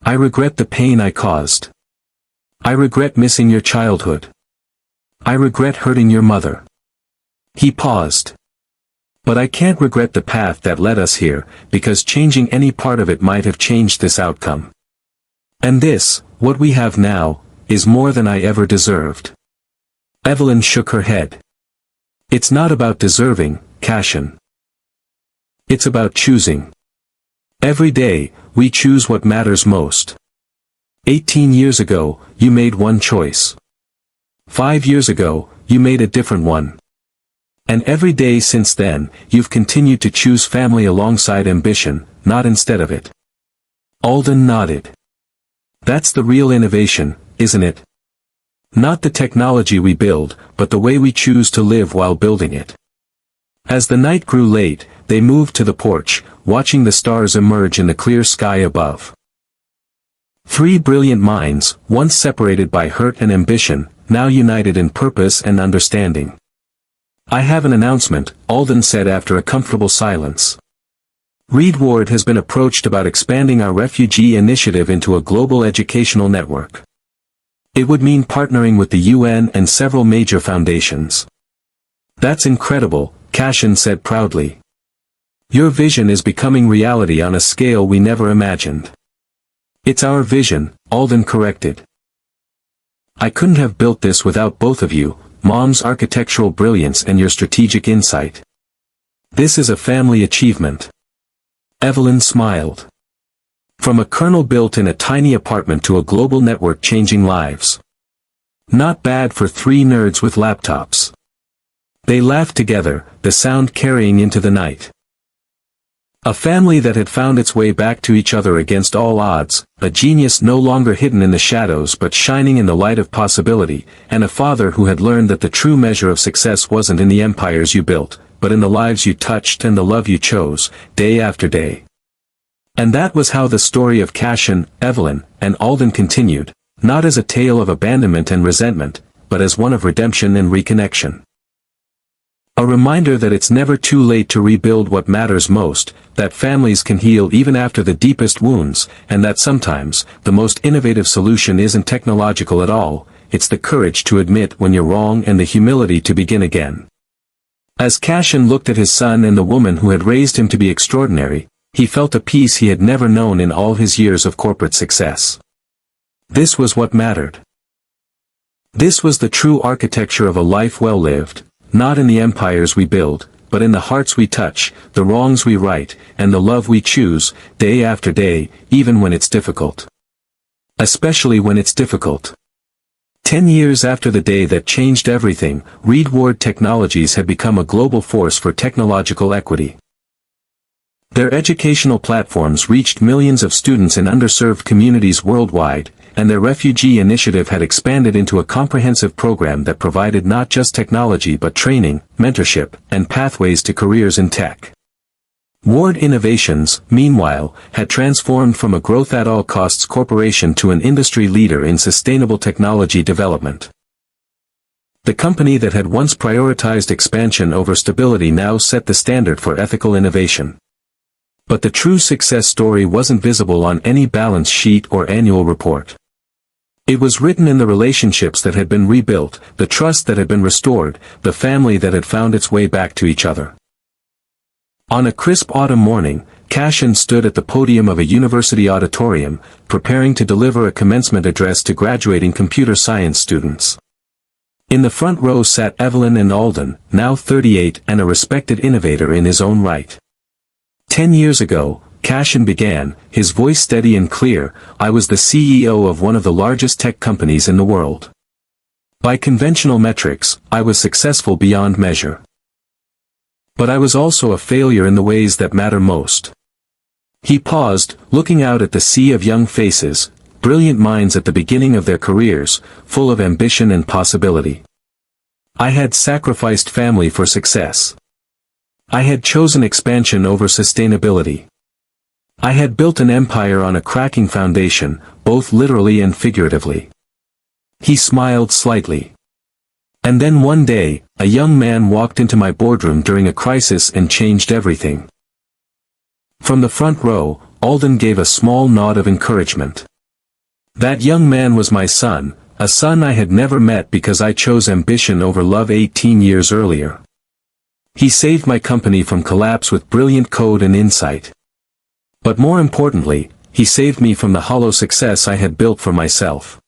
"I regret the pain I caused. I regret missing your childhood. I regret hurting your mother." He paused. "But I can't regret the path that led us here, because changing any part of it might have changed this outcome. And this, what we have now, is more than I ever deserved." Evelyn shook her head. "It's not about deserving, Cassian. It's about choosing. Every day, we choose what matters most. 18 years ago, you made one choice. 5 years ago, you made a different one. And every day since then, you've continued to choose family alongside ambition, not instead of it." Alden nodded. "That's the real innovation, isn't it? Not the technology we build, but the way we choose to live while building it." As the night grew late, they moved to the porch, watching the stars emerge in the clear sky above. 3 brilliant minds, once separated by hurt and ambition, now united in purpose and understanding. "I have an announcement," Alden said after a comfortable silence. "Reed Ward has been approached about expanding our refugee initiative into a global educational network. It would mean partnering with the UN and several major foundations." "That's incredible," Cassian said proudly. "Your vision is becoming reality on a scale we never imagined." "It's our vision," Alden corrected. "I couldn't have built this without both of you, Mom's architectural brilliance and your strategic insight. This is a family achievement." Evelyn smiled. "From a kernel built in a tiny apartment to a global network changing lives. Not bad for 3 nerds with laptops." They laughed together, the sound carrying into the night. A family that had found its way back to each other against all odds, a genius no longer hidden in the shadows but shining in the light of possibility, and a father who had learned that the true measure of success wasn't in the empires you built, but in the lives you touched and the love you chose, day after day. And that was how the story of Cassian, Evelyn, and Alden continued, not as a tale of abandonment and resentment, but as one of redemption and reconnection. A reminder that it's never too late to rebuild what matters most, that families can heal even after the deepest wounds, and that sometimes, the most innovative solution isn't technological at all, it's the courage to admit when you're wrong and the humility to begin again. As Cassian looked at his son and the woman who had raised him to be extraordinary, he felt a peace he had never known in all his years of corporate success. This was what mattered. This was the true architecture of a life well lived. Not in the empires we build, but in the hearts we touch, the wrongs we right, and the love we choose, day after day, even when it's difficult. Especially when it's difficult. 10 years after the day that changed everything, Reed Ward Technologies had become a global force for technological equity. Their educational platforms reached millions of students in underserved communities worldwide, and their refugee initiative had expanded into a comprehensive program that provided not just technology but training, mentorship, and pathways to careers in tech. Ward Innovations, meanwhile, had transformed from a growth-at-all-costs corporation to an industry leader in sustainable technology development. The company that had once prioritized expansion over stability now set the standard for ethical innovation. But the true success story wasn't visible on any balance sheet or annual report. It was written in the relationships that had been rebuilt, the trust that had been restored, the family that had found its way back to each other. On a crisp autumn morning, Cassian stood at the podium of a university auditorium, preparing to deliver a commencement address to graduating computer science students. In the front row sat Evelyn and Alden, now 38 and a respected innovator in his own right. 10 years ago, Cassian began, his voice steady and clear, I was the CEO of one of the largest tech companies in the world. By conventional metrics, I was successful beyond measure. But I was also a failure in the ways that matter most. He paused, looking out at the sea of young faces, brilliant minds at the beginning of their careers, full of ambition and possibility. I had sacrificed family for success. I had chosen expansion over sustainability. I had built an empire on a cracking foundation, both literally and figuratively. He smiled slightly. And then one day, a young man walked into my boardroom during a crisis and changed everything. From the front row, Alden gave a small nod of encouragement. That young man was my son, a son I had never met because I chose ambition over love 18 years earlier. He saved my company from collapse with brilliant code and insight. But more importantly, he saved me from the hollow success I had built for myself.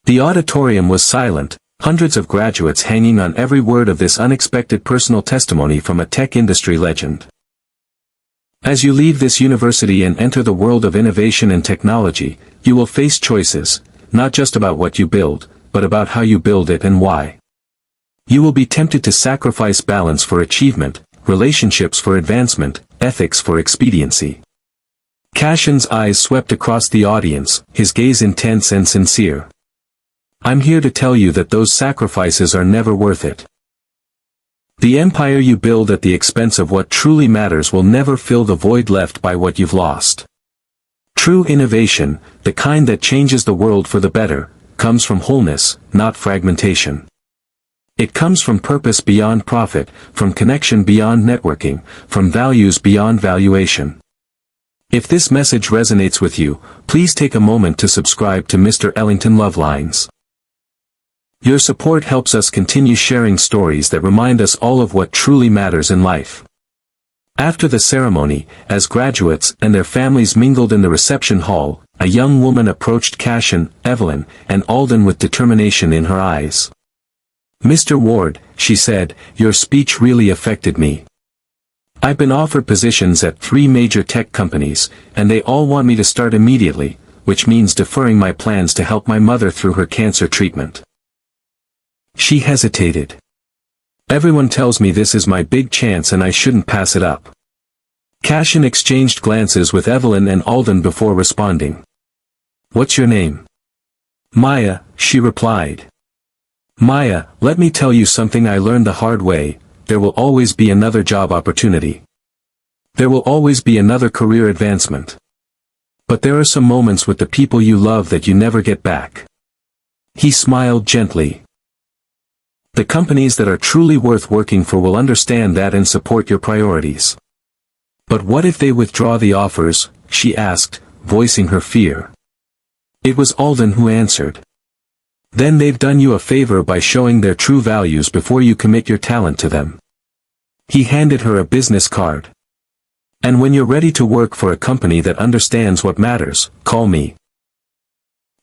The auditorium was silent, hundreds of graduates hanging on every word of this unexpected personal testimony from a tech industry legend. As you leave this university and enter the world of innovation and technology, you will face choices, not just about what you build, but about how you build it and why. You will be tempted to sacrifice balance for achievement, relationships for advancement, ethics for expediency. Cassian's eyes swept across the audience, his gaze intense and sincere. I'm here to tell you that those sacrifices are never worth it. The empire you build at the expense of what truly matters will never fill the void left by what you've lost. True innovation, the kind that changes the world for the better, comes from wholeness, not fragmentation. It comes from purpose beyond profit, from connection beyond networking, from values beyond valuation. If this message resonates with you, please take a moment to subscribe to Mr. Ellington Love Lines. Your support helps us continue sharing stories that remind us all of what truly matters in life. After the ceremony, as graduates and their families mingled in the reception hall, a young woman approached Cassian, Evelyn, and Alden with determination in her eyes. Mr. Ward, she said, your speech really affected me. I've been offered positions at 3 major tech companies, and they all want me to start immediately, which means deferring my plans to help my mother through her cancer treatment. She hesitated. Everyone tells me this is my big chance and I shouldn't pass it up. Cassian exchanged glances with Evelyn and Alden before responding. What's your name? Maya, she replied. Maya, let me tell you something I learned the hard way, there will always be another job opportunity. There will always be another career advancement. But there are some moments with the people you love that you never get back. He smiled gently. The companies that are truly worth working for will understand that and support your priorities. But what if they withdraw the offers, she asked, voicing her fear. It was Alden who answered. Then they've done you a favor by showing their true values before you commit your talent to them. He handed her a business card. And when you're ready to work for a company that understands what matters, call me.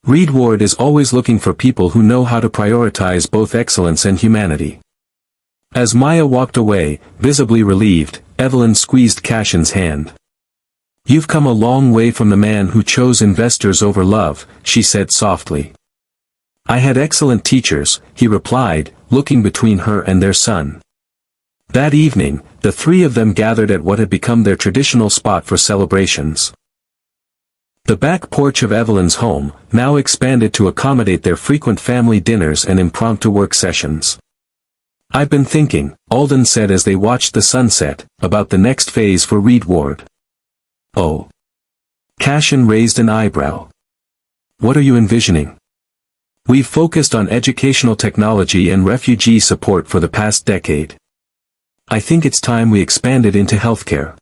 Reed Ward is always looking for people who know how to prioritize both excellence and humanity. As Maya walked away, visibly relieved, Evelyn squeezed Cassian's hand. You've come a long way from the man who chose investors over love, she said softly. I had excellent teachers, he replied, looking between her and their son. That evening, the 3 of them gathered at what had become their traditional spot for celebrations. The back porch of Evelyn's home, now expanded to accommodate their frequent family dinners and impromptu work sessions. I've been thinking, Alden said as they watched the sunset, about the next phase for Reed Ward. Oh. Cassian raised an eyebrow. What are you envisioning? We've focused on educational technology and refugee support for the past decade. I think it's time we expanded into healthcare.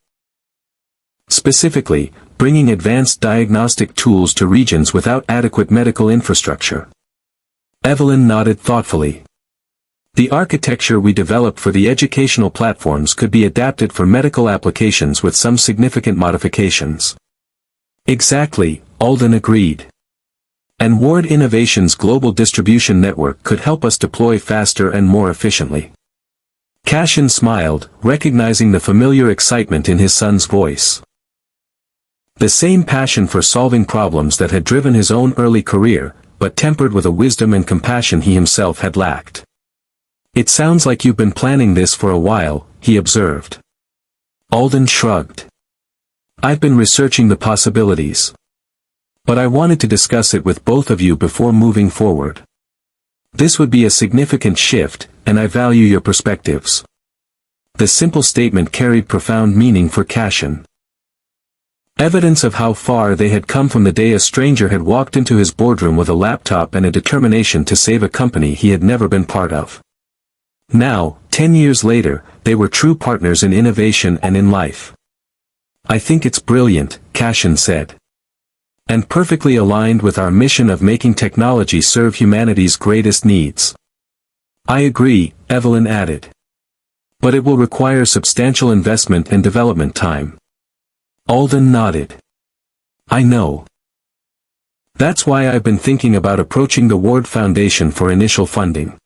Specifically, bringing advanced diagnostic tools to regions without adequate medical infrastructure. Evelyn nodded thoughtfully. The architecture we developed for the educational platforms could be adapted for medical applications with some significant modifications. Exactly, Alden agreed. And Ward Innovation's global distribution network could help us deploy faster and more efficiently. Cassian smiled, recognizing the familiar excitement in his son's voice. The same passion for solving problems that had driven his own early career, but tempered with a wisdom and compassion he himself had lacked. It sounds like you've been planning this for a while, he observed. Alden shrugged. I've been researching the possibilities. But I wanted to discuss it with both of you before moving forward. This would be a significant shift, and I value your perspectives. The simple statement carried profound meaning for Cassian. Evidence of how far they had come from the day a stranger had walked into his boardroom with a laptop and a determination to save a company he had never been part of. Now, 10 years later, they were true partners in innovation and in life. I think it's brilliant, Cassian said. And perfectly aligned with our mission of making technology serve humanity's greatest needs. I agree, Evelyn added. But it will require substantial investment and development time. Alden nodded. I know. That's why I've been thinking about approaching the Ward Foundation for initial funding.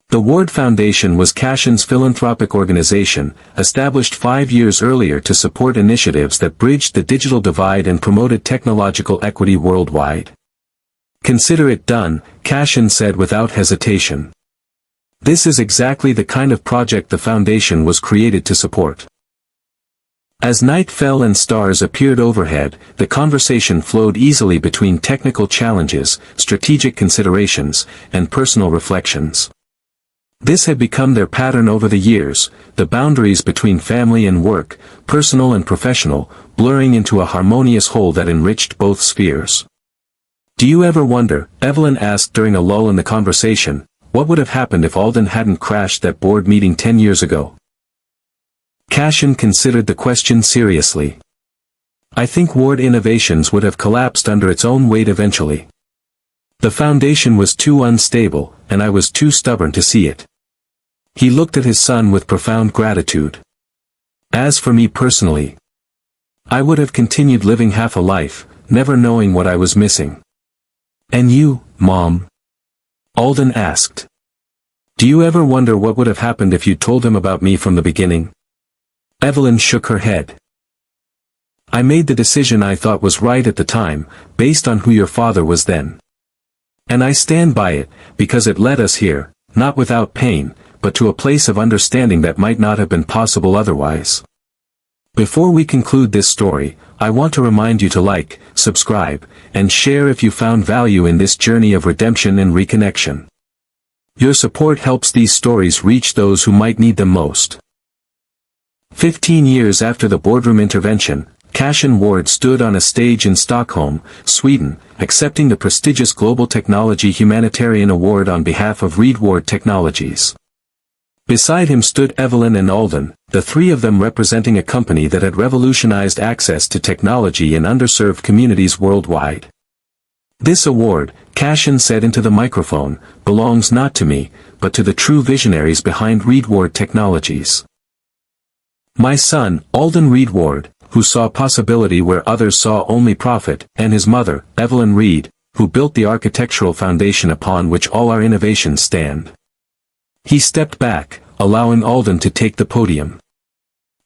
The Ward Foundation was Cassian's philanthropic organization, established 5 years earlier to support initiatives that bridged the digital divide and promoted technological equity worldwide. Consider it done, Cassian said without hesitation. This is exactly the kind of project the foundation was created to support. As night fell and stars appeared overhead, the conversation flowed easily between technical challenges, strategic considerations, and personal reflections. This had become their pattern over the years, the boundaries between family and work, personal and professional, blurring into a harmonious whole that enriched both spheres. Do you ever wonder, Evelyn asked during a lull in the conversation, what would have happened if Alden hadn't crashed that board meeting 10 years ago? Cassian considered the question seriously. I think Ward Innovations would have collapsed under its own weight eventually. The foundation was too unstable, and I was too stubborn to see it. He looked at his son with profound gratitude. As for me personally, I would have continued living half a life, never knowing what I was missing. And you, Mom? Alden asked. Do you ever wonder what would have happened if you'd told him about me from the beginning? Evelyn shook her head. I made the decision I thought was right at the time, based on who your father was then. And I stand by it, because it led us here, not without pain, but to a place of understanding that might not have been possible otherwise. Before we conclude this story, I want to remind you to like, subscribe, and share if you found value in this journey of redemption and reconnection. Your support helps these stories reach those who might need them most. 15 years after the boardroom intervention, Cassian Ward stood on a stage in Stockholm, Sweden, accepting the prestigious Global Technology Humanitarian Award on behalf of Reed Ward Technologies. Beside him stood Evelyn and Alden, the three of them representing a company that had revolutionized access to technology in underserved communities worldwide. This award, Cassian said into the microphone, belongs not to me, but to the true visionaries behind Reed Ward Technologies. My son, Alden Reed Ward, who saw possibility where others saw only profit, and his mother, Evelyn Reed, who built the architectural foundation upon which all our innovations stand. He stepped back, allowing Alden to take the podium.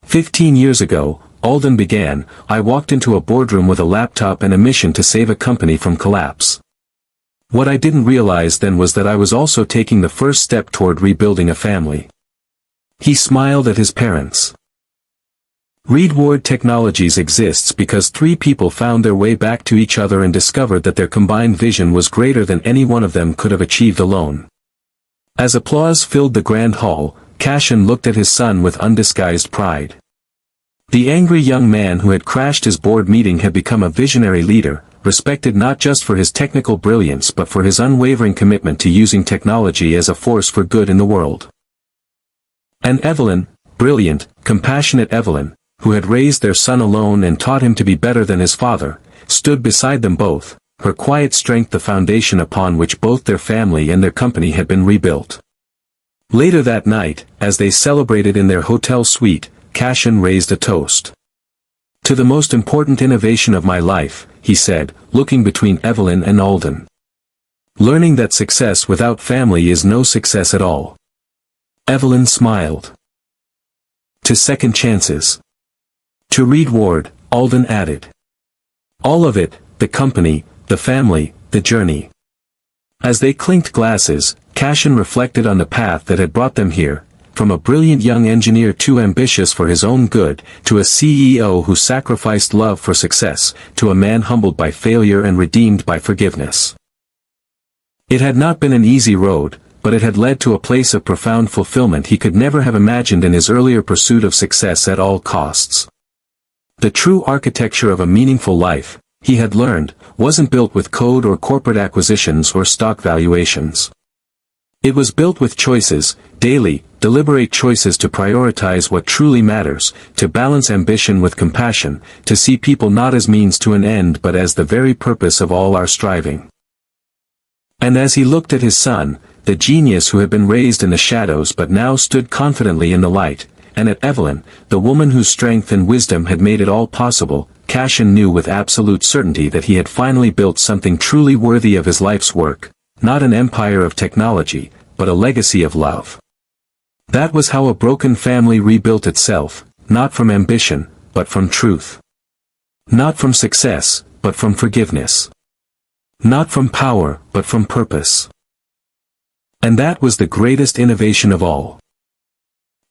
15 years ago, Alden began, I walked into a boardroom with a laptop and a mission to save a company from collapse. What I didn't realize then was that I was also taking the first step toward rebuilding a family. He smiled at his parents. Reed Ward Technologies exists because three people found their way back to each other and discovered that their combined vision was greater than any one of them could have achieved alone. As applause filled the grand hall, Cassian looked at his son with undisguised pride. The angry young man who had crashed his board meeting had become a visionary leader, respected not just for his technical brilliance but for his unwavering commitment to using technology as a force for good in the world. And Evelyn, brilliant, compassionate Evelyn, who had raised their son alone and taught him to be better than his father, stood beside them both, her quiet strength the foundation upon which both their family and their company had been rebuilt. Later that night, as they celebrated in their hotel suite, Cassian raised a toast. To the most important innovation of my life, he said, looking between Evelyn and Alden. Learning that success without family is no success at all. Evelyn smiled. To second chances. To Reed Ward, Alden added. All of it, the company, the family, the journey. As they clinked glasses, Cassian reflected on the path that had brought them here, from a brilliant young engineer too ambitious for his own good, to a CEO who sacrificed love for success, to a man humbled by failure and redeemed by forgiveness. It had not been an easy road, but it had led to a place of profound fulfillment he could never have imagined in his earlier pursuit of success at all costs. The true architecture of a meaningful life, he had learned, wasn't built with code or corporate acquisitions or stock valuations. It was built with choices, daily, deliberate choices to prioritize what truly matters, to balance ambition with compassion, to see people not as means to an end but as the very purpose of all our striving. And as he looked at his son, the genius who had been raised in the shadows but now stood confidently in the light, and at Evelyn, the woman whose strength and wisdom had made it all possible, Cassian knew with absolute certainty that he had finally built something truly worthy of his life's work, not an empire of technology, but a legacy of love. That was how a broken family rebuilt itself, not from ambition, but from truth. Not from success, but from forgiveness. Not from power, but from purpose. And that was the greatest innovation of all.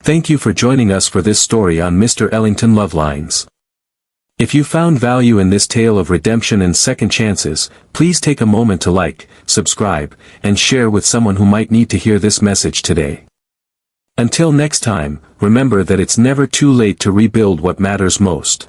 Thank you for joining us for this story on Mr. Ellington Love Lines. If you found value in this tale of redemption and second chances, please take a moment to like, subscribe, and share with someone who might need to hear this message today. Until next time, remember that it's never too late to rebuild what matters most.